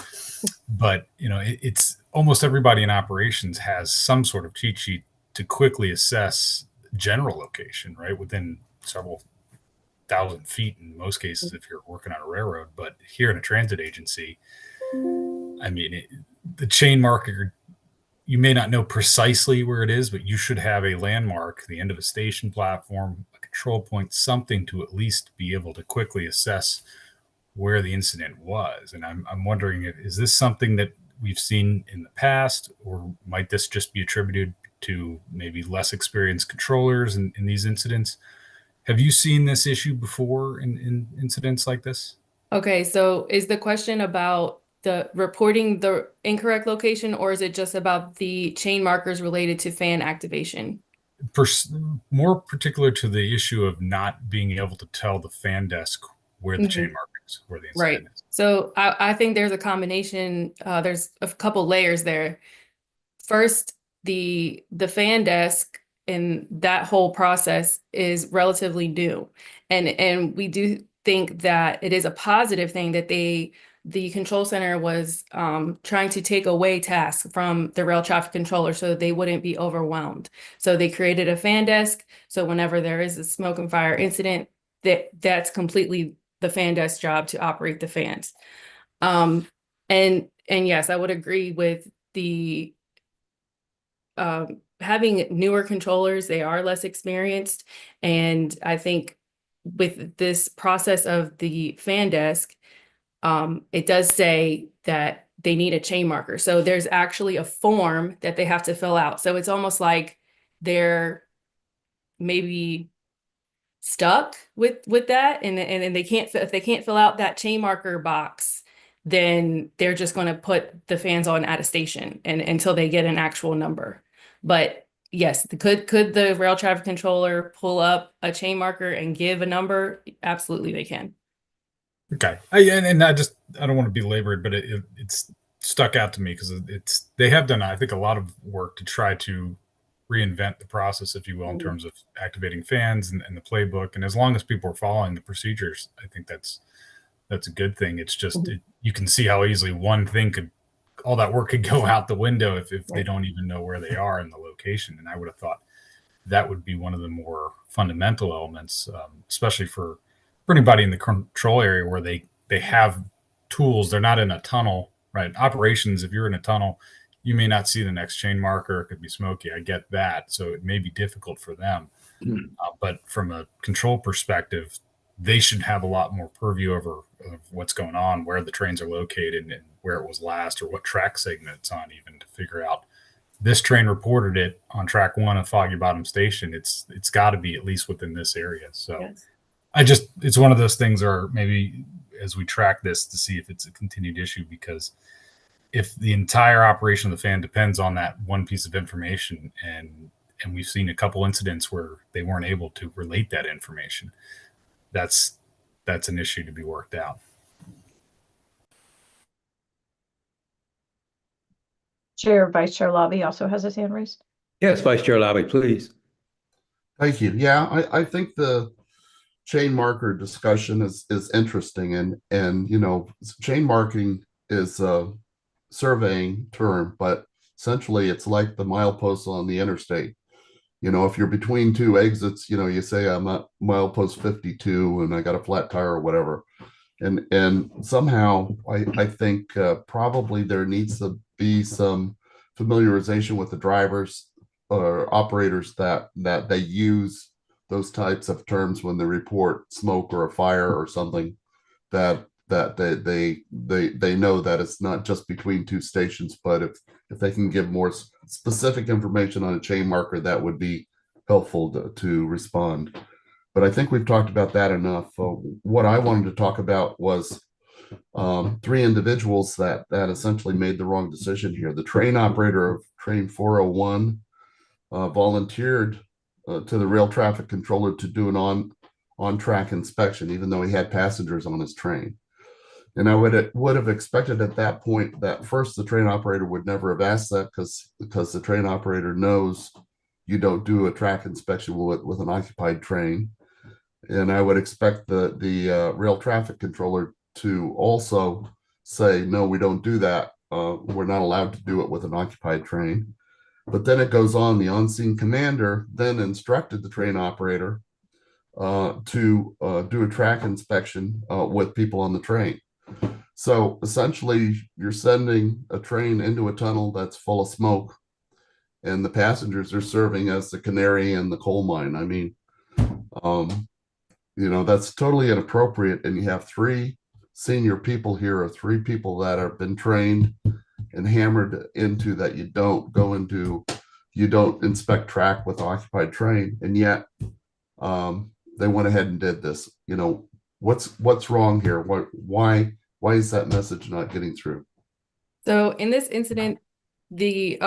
but you know, it's almost everybody in operations has some sort of cheat sheet to quickly assess general location, right, within several thousand feet in most cases if you're working on a railroad. But here in a transit agency, I mean, the chain marker, you may not know precisely where it is, but you should have a landmark, the end of a station platform, a control point, something to at least be able to quickly assess where the incident was. And I'm wondering, is this something that we've seen in the past, or might this just be attributed to maybe less experienced controllers in these incidents? Have you seen this issue before in incidents like this? Okay, so is the question about the reporting the incorrect location, or is it just about the chain markers related to fan activation? More particular to the issue of not being able to tell the fan desk where the chain markers, where the incident is. So I think there's a combination. There's a couple layers there. First, the fan desk and that whole process is relatively new, and we do think that it is a positive thing that the control center was trying to take away tasks from the rail traffic controller so that they wouldn't be overwhelmed. So they created a fan desk. So whenever there is a smoke and fire incident, that's completely the fan desk job to operate the fans. And yes, I would agree with the having newer controllers. They are less experienced. And I think with this process of the fan desk, it does say that they need a chain marker. So there's actually a form that they have to fill out. So it's almost like they're maybe stuck with that, and they can't, if they can't fill out that chain marker box, then they're just going to put the fans on at a station and until they get an actual number. But yes, could the rail traffic controller pull up a chain marker and give a number? Absolutely, they can. Okay, I don't want to be labored, but it's stuck out to me because they have done, I think, a lot of work to try to reinvent the process, if you will, in terms of activating fans and the playbook. And as long as people are following the procedures, I think that's a good thing. It's just you can see how easily one thing all that work could go out the window if they don't even know where they are in the location. And I would have thought that would be one of the more fundamental elements, especially for anybody in the control area where they have tools. They're not in a tunnel, right? Operations, if you're in a tunnel, you may not see the next chain marker. It could be smoky. I get that. So it may be difficult for them. But from a control perspective, they should have a lot more purview over what's going on, where the trains are located, and where it was last, or what track segment it's on, even to figure out this train reported it on track 1 of Foggy Bottom Station. It's got to be at least within this area. So Yes. It's one of those things, or maybe as we track this to see if it's a continued issue, because if the entire operation of the fan depends on that one piece of information, and we've seen a couple incidents where they weren't able to relate that information, that's an issue to be worked out. Chair, Vice Chair Lobby also has his hand raised. Yes, Vice Chair Lobby, please. Thank you. Yeah, I think the chain marker discussion is interesting, and you know, chain marking is a surveying term, but essentially it's like the mileposts on the interstate. You know, if you're between two exits, you know, you say I'm at milepost 52 and I got a flat tire or whatever. And somehow I think probably there needs to be some familiarization with the drivers or operators that they use those types of terms when they report smoke or a fire or something, that they know that it's not just between two stations, but if they can give more specific information on a chain marker, that would be helpful to respond. But I think we've talked about that enough. What I wanted to talk about was 3 individuals that essentially made the wrong decision here. The train operator of train 401 volunteered to the rail traffic controller to do an on-track inspection, even though he had passengers on his train. And I would have expected at that point that first the train operator would never have asked that, because the train operator knows you don't do a track inspection with an occupied train. And I would expect the rail traffic controller to also say, no, we don't do that. We're not allowed to do it with an occupied train. But then it goes on, the on-scene commander then instructed the train operator to do a track inspection with people on the train. So essentially, you're sending a train into a tunnel that's full of smoke, and the passengers are serving as the canary in the coal mine. I mean, you know, that's totally inappropriate. And you have 3 senior people here, or 3 people that have been trained and hammered into that you don't inspect track with occupied train, and yet they went ahead and did this. You know, what's wrong here? Why is that message not getting through? So in this incident, the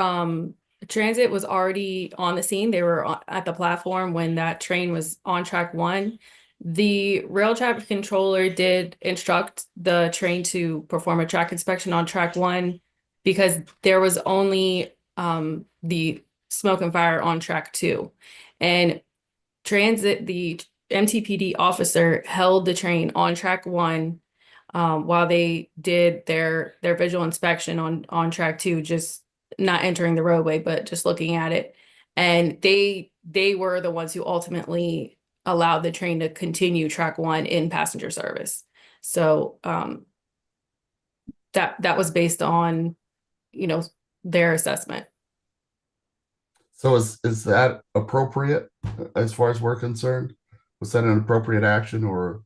transit was already on the scene. They were at the platform when that train was on track 1. The rail traffic controller did instruct the train to perform a track inspection on track 1 because there was only the smoke and fire on track 2. And the MTPD officer held the train on track 1 while they did their visual inspection on track 2, just not entering the roadway, but just looking at it. And they were the ones who ultimately allowed the train to continue track 1 in passenger service. So that was based on, you know, their assessment. So is that appropriate as far as we're concerned? Was that an appropriate action, or?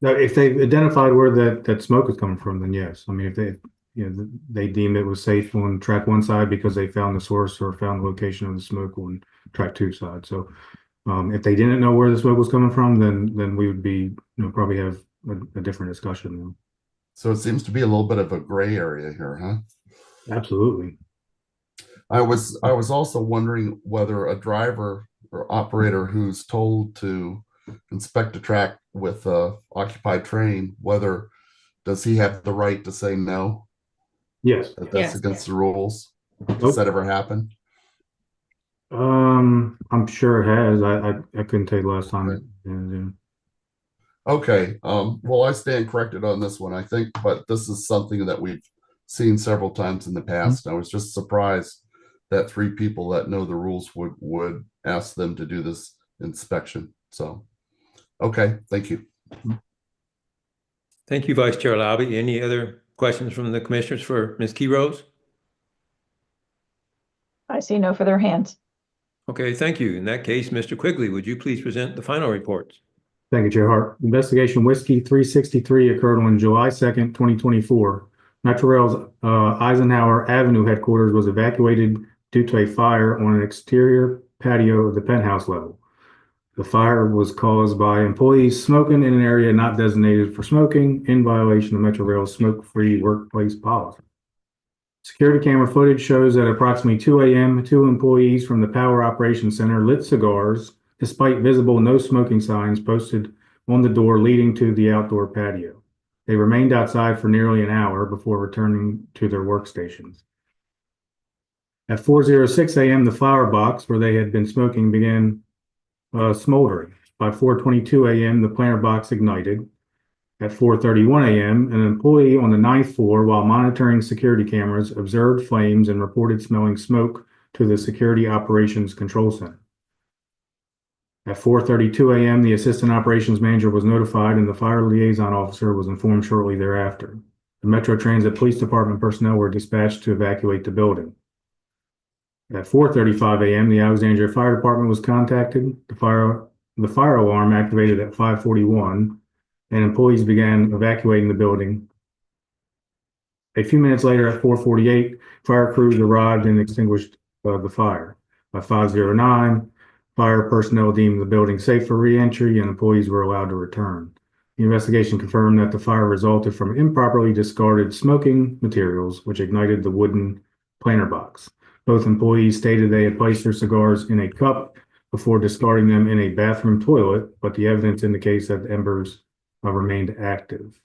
Now, if they've identified where that smoke is coming from, then yes. I mean, if they deemed it was safe on track 1 side because they found the source or found the location of the smoke on track 2 side. So if they didn't know where the smoke was coming from, then we would be, probably have a different discussion. So it seems to be a little bit of a gray area here, huh? Absolutely. I was also wondering whether a driver or operator who's told to inspect a track with a occupied train, does he have the right to say no? Yes. That's against the rules. Does that ever happen? I'm sure it has. I couldn't tell you last time. Okay. Well, I stand corrected on this one, I think, but this is something that we've seen several times in the past. I was just surprised that 3 people that know the rules would ask them to do this inspection. So, okay, thank you. Thank you, Vice Chair Labby. Any other questions from the commissioners for Ms. Keyrose? I see no further hands. Okay, thank you. In that case, Mr. Quigley, would you please present the final reports? Thank you, Chair Hart. Investigation Whiskey 363 occurred on July 2nd, 2024. Metrorail's Eisenhower Avenue headquarters was evacuated due to a fire on an exterior patio of the penthouse level. The fire was caused by employees smoking in an area not designated for smoking in violation of Metrorail's smoke-free workplace policy. Security camera footage shows that at approximately 2 a.m., 2 employees from the Power Operations Center lit cigars despite visible no smoking signs posted on the door leading to the outdoor patio. They remained outside for nearly an hour before returning to their workstations. At 4:06 a.m., the flower box where they had been smoking began smoldering. By 4:22 a.m., the planter box ignited. At 4:31 a.m., an employee on the 9th floor, while monitoring security cameras, observed flames and reported smelling smoke to the Security Operations Control Center. At 4:32 a.m., the Assistant Operations Manager was notified and the Fire Liaison Officer was informed shortly thereafter. The Metro Transit Police Department personnel were dispatched to evacuate the building. At 4:35 a.m., the Alexandria Fire Department was contacted. The fire alarm activated at 5:41, and employees began evacuating the building. A few minutes later, at 4:48, fire crews arrived and extinguished the fire. By 5:09, fire personnel deemed the building safe for re-entry, and employees were allowed to return. The investigation confirmed that the fire resulted from improperly discarded smoking materials, which ignited the wooden planter box. Both employees stated they had placed their cigars in a cup before discarding them in a bathroom toilet, but the evidence indicates that the embers remained active.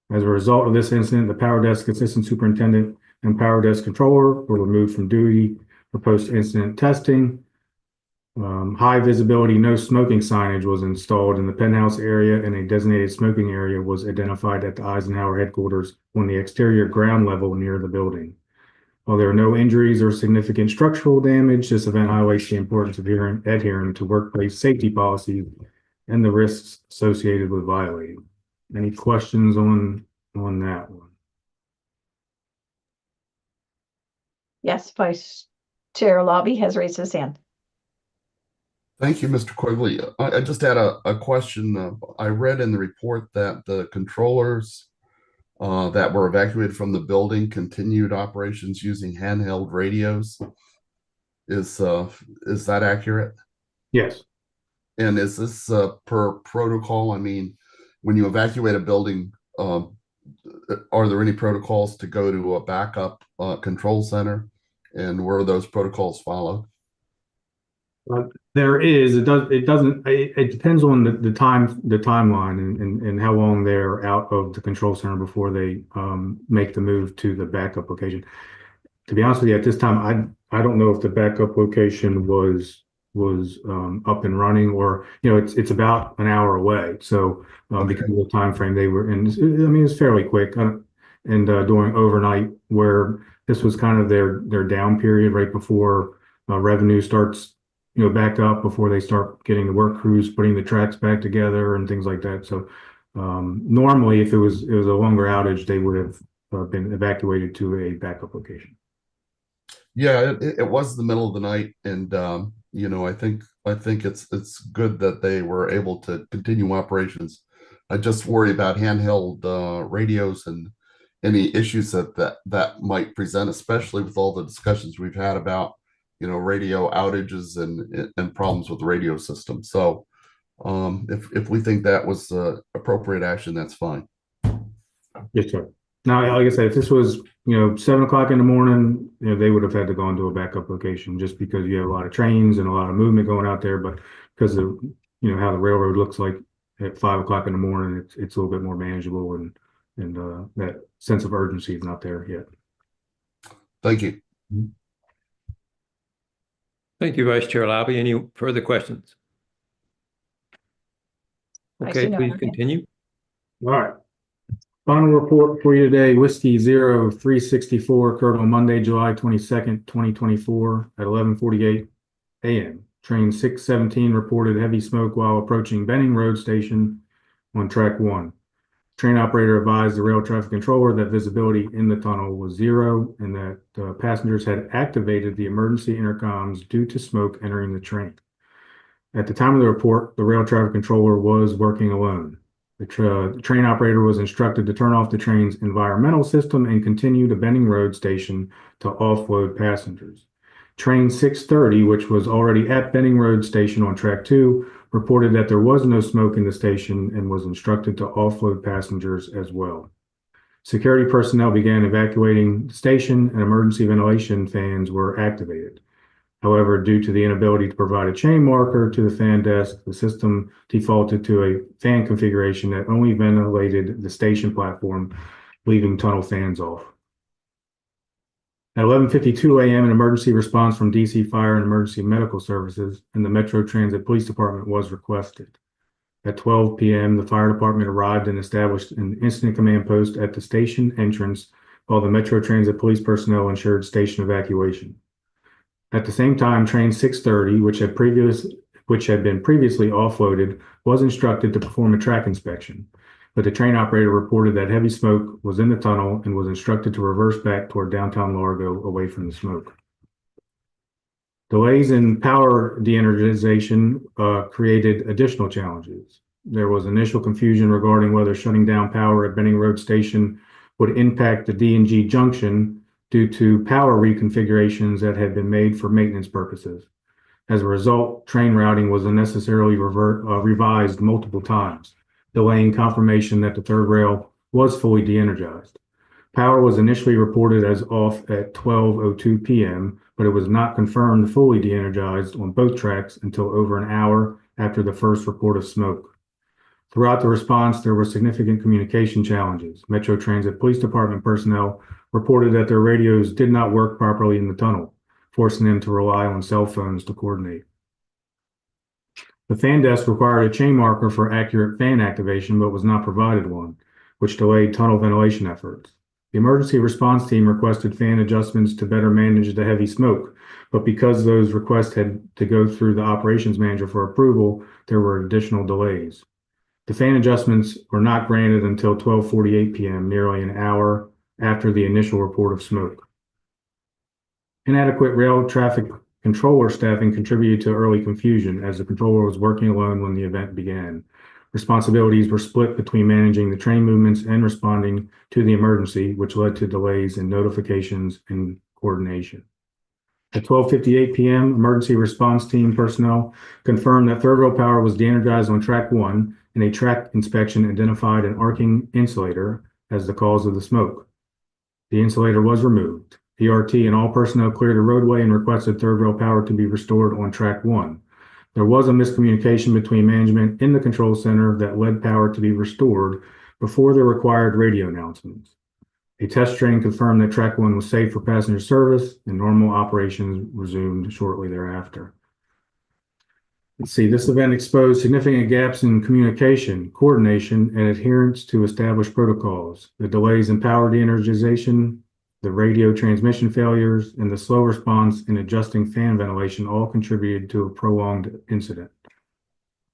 As a result of this incident, the Power Desk Assistant Superintendent and Power Desk Controller were removed from duty for post-incident testing. High visibility, no smoking signage was installed in the penthouse area, and a designated smoking area was identified at the Eisenhower headquarters on the exterior ground level near the building. While there are no injuries or significant structural damage, this event highlights the importance of adhering to workplace safety policies and the risks associated with violating. Any questions on that one? Yes, Vice Chair Lobby has raised his hand. Thank you, Mr. Quigley. I just had a question. I read in the report that the controllers that were evacuated from the building continued operations using handheld radios. Is that accurate? Yes. And is this per protocol? I mean, when you evacuate a building, are there any protocols to go to a backup control center? And were those protocols followed? There is. It doesn't. It depends on the timeline and how long they're out of the control center before they make the move to the backup location. To be honest with you, at this time, I don't know if the backup location was up and running, or it's about an hour away. So because of the time frame they were in, I mean, it's fairly quick. And during overnight, where this was kind of their down period right before revenue starts back up, before they start getting the work crews putting the tracks back together and things like that. So normally, if it was a longer outage, they would have been evacuated to a backup location. Yeah, it was the middle of the night, and I think it's good that they were able to continue operations. I just worry about handheld radios and any issues that might present, especially with all the discussions we've had about radio outages and problems with the radio system. So if we think that was appropriate action, that's fine. Yes, sir. Now, like I said, if this was 7 o'clock in the morning, they would have had to go into a backup location, just because you have a lot of trains and a lot of movement going out there. But because of how the railroad looks like at 5 o'clock in the morning, it's a little bit more manageable, and that sense of urgency is not there yet. Thank you. Thank you, Vice Chair Labby. Any further questions? Okay, please continue. All right. Final report for you today, Whiskey 0364 occurred on Monday, July 22nd, 2024 at 11:48 a.m. Train 617 reported heavy smoke while approaching Benning Road Station on track 1. Train operator advised the rail traffic controller that visibility in the tunnel was 0 and that passengers had activated the emergency intercoms due to smoke entering the train. At the time of the report, the rail traffic controller was working alone. The train operator was instructed to turn off the train's environmental system and continue to Benning Road Station to offload passengers. Train 630, which was already at Benning Road Station on track 2, reported that there was no smoke in the station and was instructed to offload passengers as well. Security personnel began evacuating the station and emergency ventilation fans were activated. However, due to the inability to provide a chain marker to the fan desk, the system defaulted to a fan configuration that only ventilated the station platform, leaving tunnel fans off. At 11:52 a.m., an emergency response from DC Fire and Emergency Medical Services and the Metro Transit Police Department was requested. At 12 p.m., the fire department arrived and established an incident command post at the station entrance while the Metro Transit police personnel ensured station evacuation. At the same time, train 630, which had been previously offloaded, was instructed to perform a track inspection, but the train operator reported that heavy smoke was in the tunnel and was instructed to reverse back toward downtown Largo away from the smoke. Delays in power de-energization created additional challenges. There was initial confusion regarding whether shutting down power at Benning Road Station would impact the D&G junction due to power reconfigurations that had been made for maintenance purposes. As a result, train routing was unnecessarily revised multiple times, delaying confirmation that the third rail was fully de-energized. Power was initially reported as off at 12:02 p.m., but it was not confirmed fully de-energized on both tracks until over an hour after the first report of smoke. Throughout the response, there were significant communication challenges. Metro Transit Police Department personnel reported that their radios did not work properly in the tunnel, forcing them to rely on cell phones to coordinate. The fan desk required a chain marker for accurate fan activation, but was not provided one, which delayed tunnel ventilation efforts. The emergency response team requested fan adjustments to better manage the heavy smoke, but because those requests had to go through the operations manager for approval, there were additional delays. The fan adjustments were not granted until 12:48 p.m., nearly an hour after the initial report of smoke. Inadequate rail traffic controller staffing contributed to early confusion as the controller was working alone when the event began. Responsibilities were split between managing the train movements and responding to the emergency, which led to delays in notifications and coordination. At 12:58 p.m., emergency response team personnel confirmed that third rail power was de-energized on track 1, and a track inspection identified an arcing insulator as the cause of the smoke. The insulator was removed. PRT and all personnel cleared the roadway and requested third rail power to be restored on track 1. There was a miscommunication between management in the control center that led power to be restored before the required radio announcements. A test train confirmed that track 1 was safe for passenger service and normal operations resumed shortly thereafter. Let's see, this event exposed significant gaps in communication, coordination, and adherence to established protocols. The delays in power de-energization, the radio transmission failures, and the slow response in adjusting fan ventilation all contributed to a prolonged incident.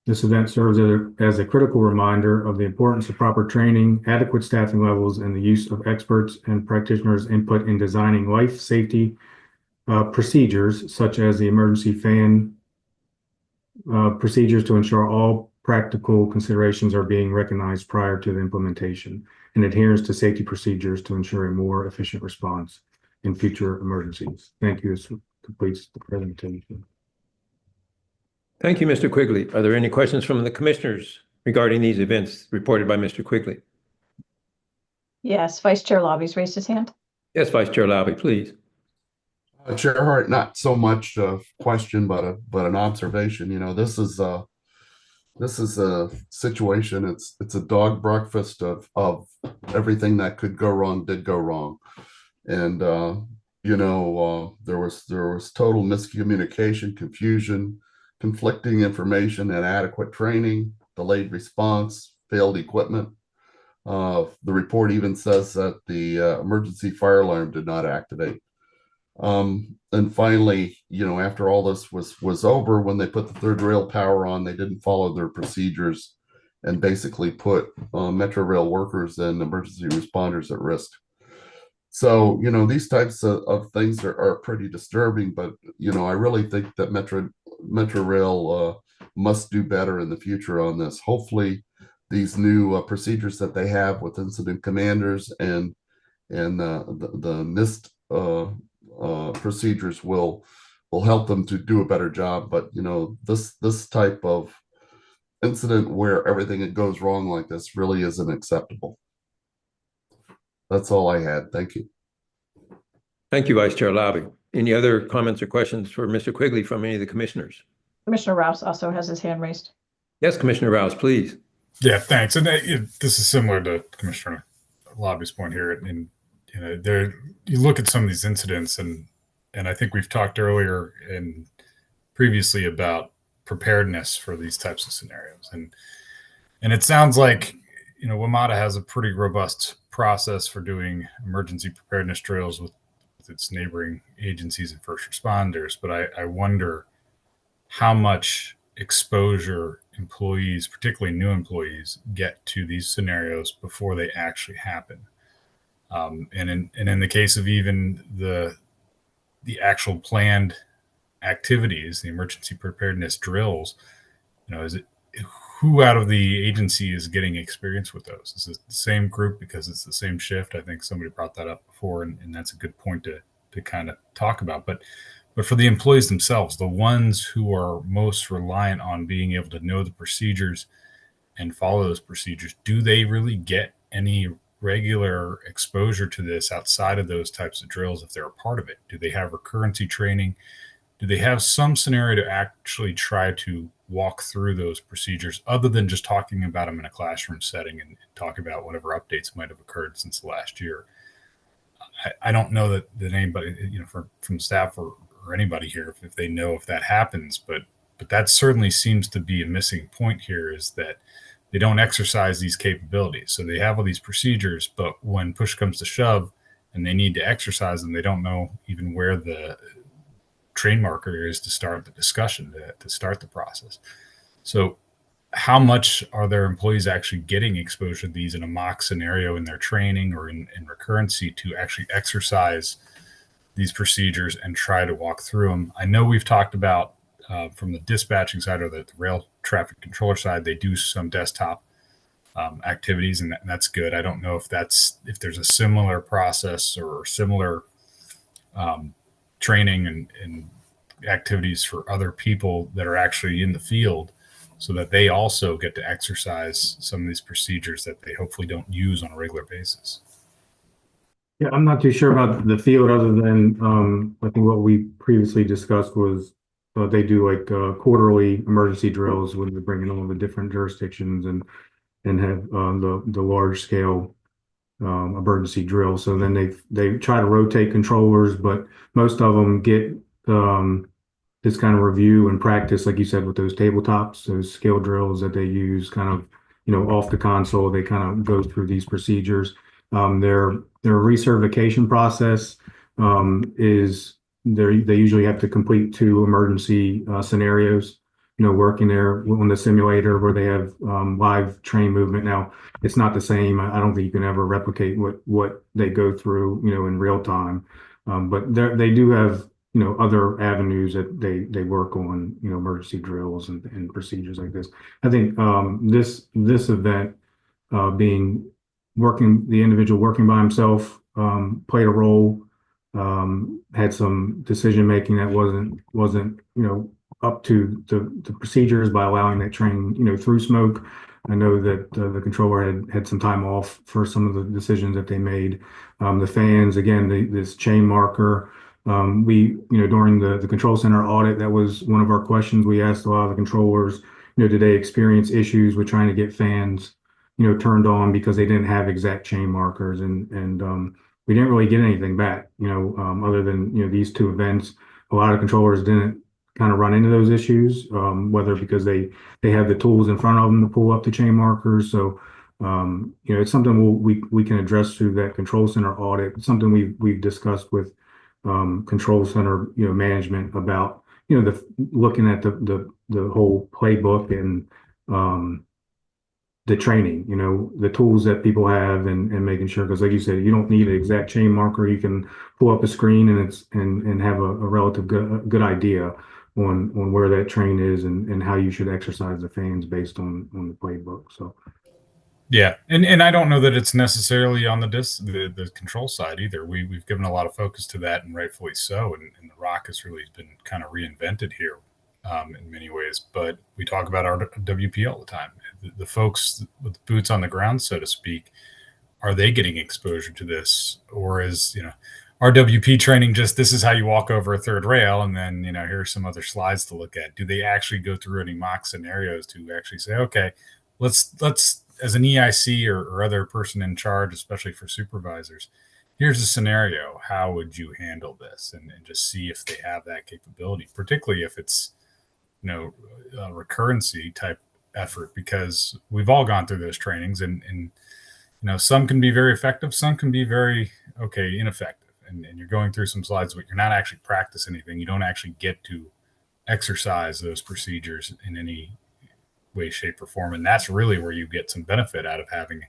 This event serves as a critical reminder of the importance of proper training, adequate staffing levels, and the use of experts and practitioners' input in designing life safety procedures, such as the emergency fan procedures, to ensure all practical considerations are being recognized prior to the implementation, and adherence to safety procedures to ensure a more efficient response in future emergencies. Thank you. This completes the presentation. Thank you, Mr. Quigley. Are there any questions from the commissioners regarding these events reported by Mr. Quigley? Yes, Vice Chair Lobby's raised his hand. Yes, Vice Chair Lobby, please. Chair Hart, not so much a question, but an observation. You know, this is a situation. It's a dog breakfast of everything that could go wrong did go wrong, and there was total miscommunication, confusion, conflicting information, inadequate training, delayed response, failed equipment. The report even says that the emergency fire alarm did not activate. And finally, after all this was over, when they put the third rail power on, they didn't follow their procedures and basically put Metro Rail workers and emergency responders at risk. So, these types of things are pretty disturbing, but, I really think that Metro Rail must do better in the future on this. Hopefully, these new procedures that they have with incident commanders and the NIST procedures will help them to do a better job. But this type of incident where everything goes wrong like this really isn't acceptable. That's all I had. Thank you. Thank you, Vice Chair Labby. Any other comments or questions for Mr. Quigley from any of the commissioners? Commissioner Rouse also has his hand raised. Yes, Commissioner Rouse, please. Yeah, thanks. And this is similar to Commissioner Labby's point here. And you look at some of these incidents, and I think we've talked earlier and previously about preparedness for these types of scenarios. And it sounds like WMATA has a pretty robust process for doing emergency preparedness drills with its neighboring agencies and first responders. But I wonder how much exposure employees, particularly new employees, get to these scenarios before they actually happen. And in the case of even the actual planned activities, the emergency preparedness drills, who out of the agency is getting experience with those? Is it the same group because it's the same shift? I think somebody brought that up before, and that's a good point to kind of talk about. But for the employees themselves, the ones who are most reliant on being able to know the procedures and follow those procedures, do they really get any regular exposure to this outside of those types of drills if they're a part of it? Do they have recurrency training? Do they have some scenario to actually try to walk through those procedures other than just talking about them in a classroom setting and talk about whatever updates might have occurred since the last year? I don't know that anybody, from staff or anybody here, if they know if that happens, but that certainly seems to be a missing point here, is that they don't exercise these capabilities. So they have all these procedures, but when push comes to shove and they need to exercise them, they don't know even where the train marker is to start the discussion, to start the process. So how much are their employees actually getting exposure to these in a mock scenario in their training or in recurrency to actually exercise these procedures and try to walk through them? I know we've talked about from the dispatching side or the rail traffic controller side, they do some desktop activities, and that's good. I don't know if there's a similar process or similar training and activities for other people that are actually in the field, so that they also get to exercise some of these procedures that they hopefully don't use on a regular basis. Yeah, I'm not too sure about the field other than I think what we previously discussed was they do like quarterly emergency drills when they're bringing all the different jurisdictions and have the large scale emergency drill. So then they try to rotate controllers, but most of them get this kind of review and practice, like you said, with those tabletops, those skill drills that they use kind of, off the console. They kind of go through these procedures. Their recertification process is they usually have to complete 2 emergency scenarios, working there on the simulator where they have live train movement. Now, it's not the same. I don't think you can ever replicate what they go through, in real time. But they do have, other avenues that they work on, emergency drills and procedures like this. I think this event being the individual working by himself played a role, had some decision making that wasn't up to the procedures by allowing that train through smoke. I know that the controller had some time off for some of the decisions that they made. The fans, again, this chain marker. We during the control center audit, that was one of our questions. We asked a lot of the controllers, did they experience issues with trying to get fans turned on because they didn't have exact chain markers, and we didn't really get anything back, other than these 2 events. A lot of controllers didn't kind of run into those issues, whether because they have the tools in front of them to pull up the chain markers. So It's something we can address through that control center audit. It's something we've discussed with control center, management about, looking at the whole playbook and the training, the tools that people have and making sure, because like you said, you don't need an exact chain marker. You can pull up a screen and have a relative good idea on where that train is and how you should exercise the fans based on the playbook. So Yeah, and I don't know that it's necessarily on the control side either. We've given a lot of focus to that, and rightfully so. And the Rock has really been kind of reinvented here in many ways. But we talk about our WP all the time. The folks with the boots on the ground, so to speak, are they getting exposure to this, or is our WP training just this is how you walk over a third rail, and then here's some other slides to look at? Do they actually go through any mock scenarios to actually say, okay, let's as an EIC or other person in charge, especially for supervisors, here's a scenario. How would you handle this? And just see if they have that capability, particularly if it's, a recurrency type effort, because we've all gone through those trainings and some can be very effective. Some can be very, ineffective. And you're going through some slides, but you're not actually practicing anything. You don't actually get to exercise those procedures in any way, shape, or form. And that's really where you get some benefit out of having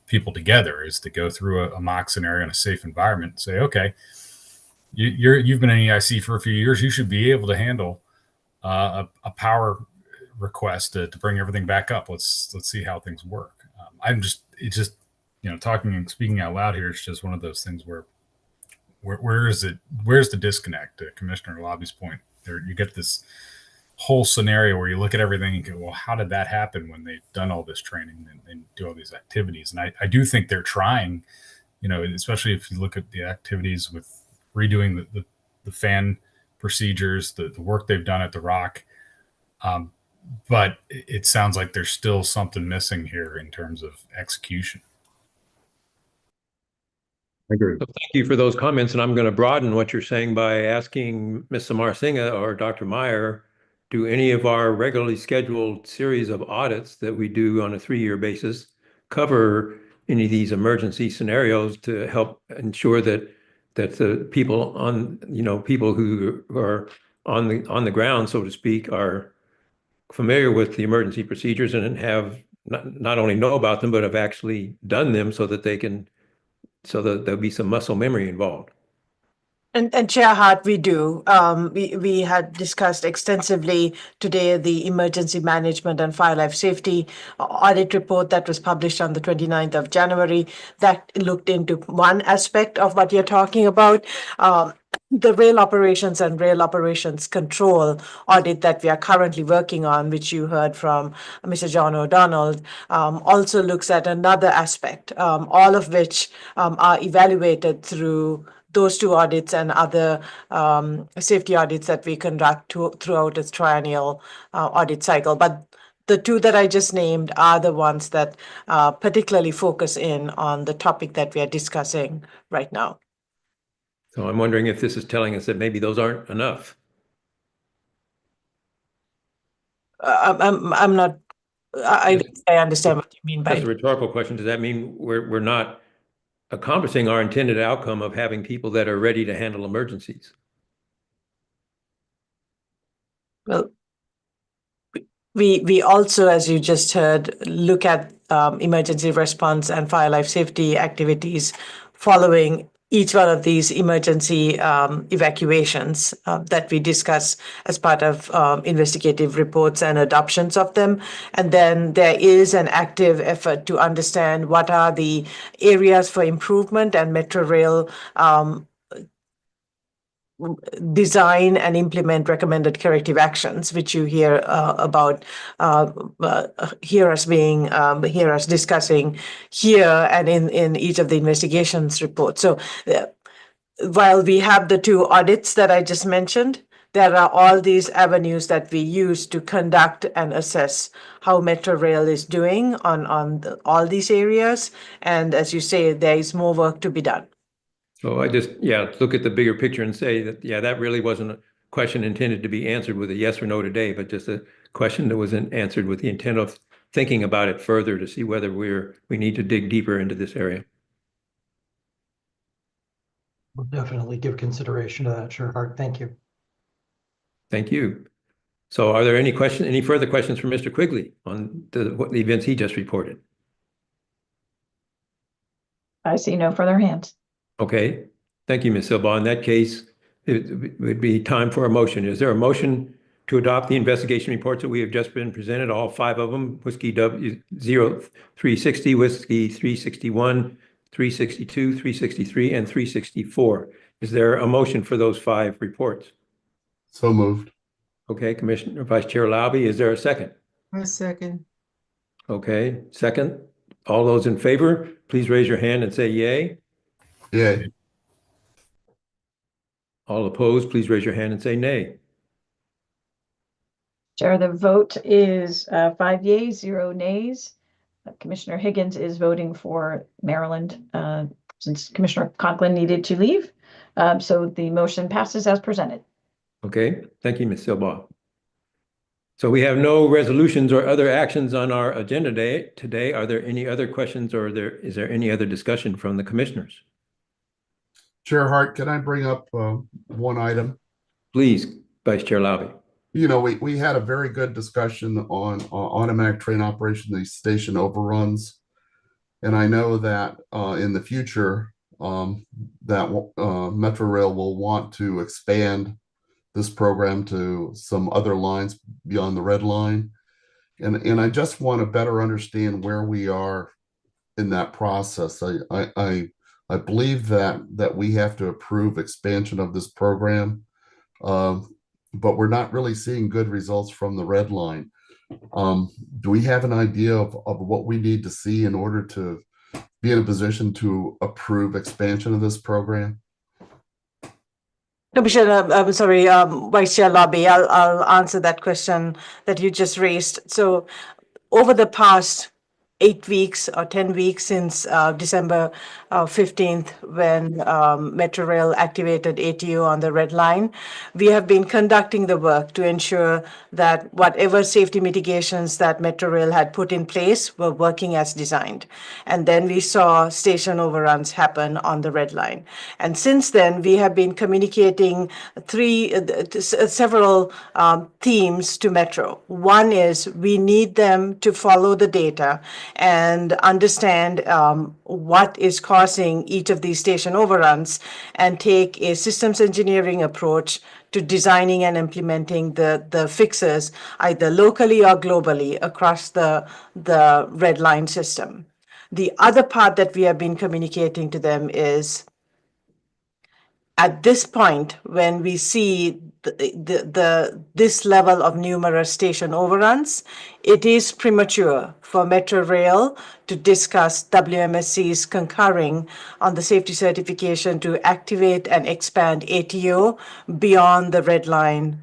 people together, is to go through a mock scenario in a safe environment and say, okay, you've been in EIC for a few years. You should be able to handle a power request to bring everything back up. Let's see how things work. Talking and speaking out loud here, it's just one of those things where's the disconnect? To Commissioner Lobby's point, there you get this whole scenario where you look at everything and go, well, how did that happen when they've done all this training and do all these activities? And I do think they're trying, especially if you look at the activities with redoing the fan procedures, the work they've done at the Rock. But it sounds like there's still something missing here in terms of execution. I agree. So thank you for those comments, and I'm going to broaden what you're saying by asking Ms. Samar Singh or Dr. Meyer, do any of our regularly scheduled series of audits that we do on a 3-year basis cover any of these emergency scenarios to help ensure that the people people who are on the ground, so to speak, are familiar with the emergency procedures and have not only know about them, but have actually done them so that there'll be some muscle memory involved. And Chair Hart, we do. We had discussed extensively today the emergency management and fire life safety audit report that was published on the 29th of January that looked into one aspect of what you're talking about. The rail operations and rail operations control audit that we are currently working on, which you heard from Mr. John O'Donnell, also looks at another aspect, all of which are evaluated through those two audits and other safety audits that we conduct throughout its triennial audit cycle. But the two that I just named are the ones that particularly focus in on the topic that we are discussing right now. So I'm wondering if this is telling us that maybe those aren't enough. I'm not. I understand what you mean by. That's a rhetorical question. Does that mean we're not accomplishing our intended outcome of having people that are ready to handle emergencies? Well, we also, as you just heard, look at emergency response and fire life safety activities following each one of these emergency evacuations that we discuss as part of investigative reports and adoptions of them. And then there is an active effort to understand what are the areas for improvement, and Metro Rail design and implement recommended corrective actions, which you hear about, hear us discussing here and in each of the investigations reports. So while we have the two audits that I just mentioned, there are all these avenues that we use to conduct and assess how Metro Rail is doing on all these areas. And as you say, there is more work to be done. So I just, look at the bigger picture and say that, that really wasn't a question intended to be answered with a yes or no today, but just a question that wasn't answered with the intent of thinking about it further to see whether we need to dig deeper into this area. We'll definitely give consideration to that, Chair Hart. Thank you. Thank you. So are there any further questions from Mr. Quigley on the events he just reported? I see no further hands. Okay, thank you, Ms. Silva. In that case, it would be time for a motion. Is there a motion to adopt the investigation reports that we have just been presented, all 5 of them, Whiskey W0360, Whiskey 361, 362, 363, and 364? Is there a motion for those 5 reports? So moved. Okay, Commissioner Vice Chair Laube, is there a second? A second. Okay, second. All those in favor, please raise your hand and say yay. Yay. All opposed, please raise your hand and say nay. Chair, the vote is 5 yeas, 0 nays. Commissioner Higgins is voting for Maryland since Commissioner Conklin needed to leave. So the motion passes as presented. Okay, thank you, Ms. Silva. So we have no resolutions or other actions on our agenda today. Are there any other questions or is there any other discussion from the commissioners? Chair Hart, can I bring up one item? Please, Vice Chair Laube. You know, we had a very good discussion on automatic train operation, these station overruns. And I know that in the future, that Metro Rail will want to expand this program to some other lines beyond the red line. And I just want to better understand where we are in that process. I believe that we have to approve expansion of this program, but we're not really seeing good results from the red line. Do we have an idea of what we need to see in order to be in a position to approve expansion of this program? Commissioner, I'm sorry, Vice Chair Laube, I'll answer that question that you just raised. So over the past 8 weeks or 10 weeks since December 15th, when Metro Rail activated ATO on the red line, we have been conducting the work to ensure that whatever safety mitigations that Metro Rail had put in place were working as designed. And then we saw station overruns happen on the red line. And since then, we have been communicating several themes to Metro. One is we need them to follow the data and understand what is causing each of these station overruns and take a systems engineering approach to designing and implementing the fixes either locally or globally across the red line system. The other part that we have been communicating to them is at this point, when we see this level of numerous station overruns, it is premature for Metro Rail to discuss WMSC's concurring on the safety certification to activate and expand ATO beyond the red line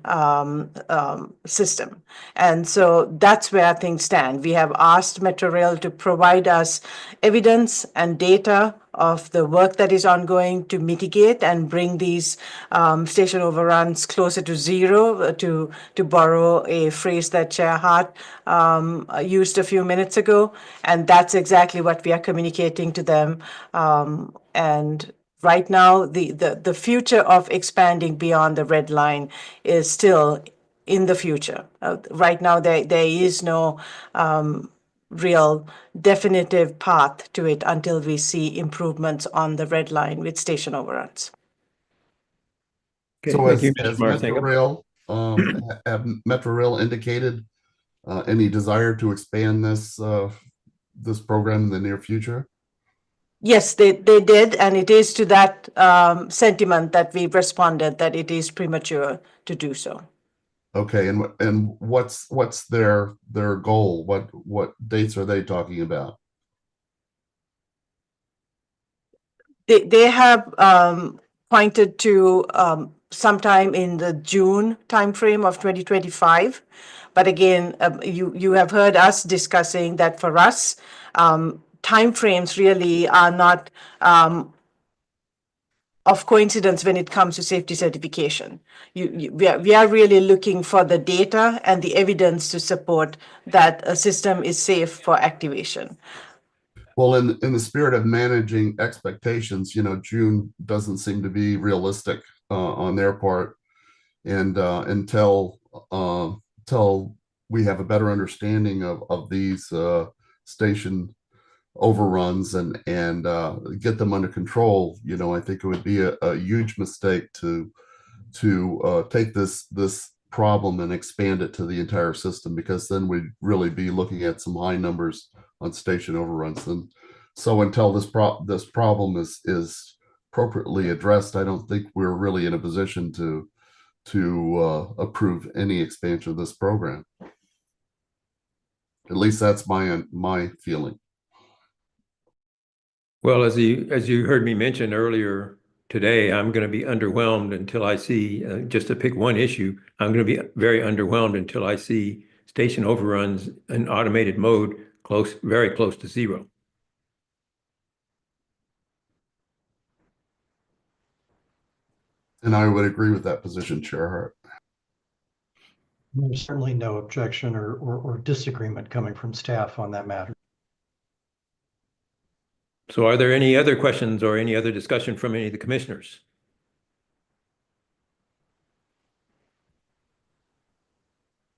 system. And so that's where things stand. We have asked Metro Rail to provide us evidence and data of the work that is ongoing to mitigate and bring these station overruns closer to zero, to borrow a phrase that Chair Hart used a few minutes ago. And that's exactly what we are communicating to them. And right now, the future of expanding beyond the red line is still in the future. Right now, there is no real definitive path to it until we see improvements on the red line with station overruns. Okay, So thank you, has Mr. Metro Marthingham. Rail, have Metro Rail indicated any desire to expand this program in the near future? Yes, they did, and it is to that sentiment that we responded that it is premature to do so. Okay, and what's their goal? What dates are they talking about? They have pointed to sometime in the June timeframe of 2025. But again, you have heard us discussing that for us, timeframes really are not of coincidence when it comes to safety certification. We are really looking for the data and the evidence to support that a system is safe for activation. Well, in the spirit of managing expectations, June doesn't seem to be realistic on their part, and until we have a better understanding of these station overruns and get them under control, I think it would be a huge mistake to take this problem and expand it to the entire system, because then we'd really be looking at some high numbers on station overruns. And so until this problem is appropriately addressed, I don't think we're really in a position to approve any expansion of this program. At least that's my feeling. Well, as you heard me mention earlier today, I'm going to be underwhelmed until I see, just to pick one issue, I'm going to be very underwhelmed until I see station overruns in automated mode very close to zero. And I would agree with that position, Chair Hart. There's certainly no objection or disagreement coming from staff on that matter. So are there any other questions or any other discussion from any of the commissioners?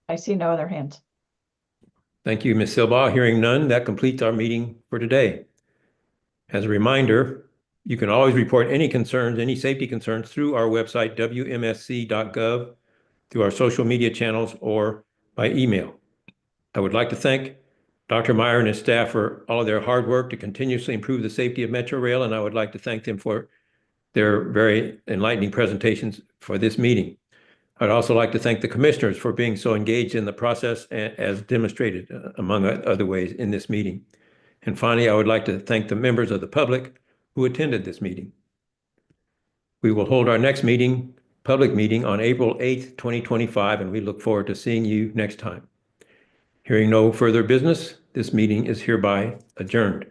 I see no other hands. Thank you, Ms. Silbaugh. Hearing none, that completes our meeting for today. As a reminder, you can always report any concerns, any safety concerns through our website, wmsc.gov, through our social media channels, or by email. I would like to thank Dr. Meyer and his staff for all of their hard work to continuously improve the safety of Metro Rail, and I would like to thank them for their very enlightening presentations for this meeting. I'd also like to thank the commissioners for being so engaged in the process as demonstrated, among other ways, in this meeting. And finally, I would like to thank the members of the public who attended this meeting. We will hold our next public meeting on April 8th, 2025, and we look forward to seeing you next time. Hearing no further business, this meeting is hereby adjourned.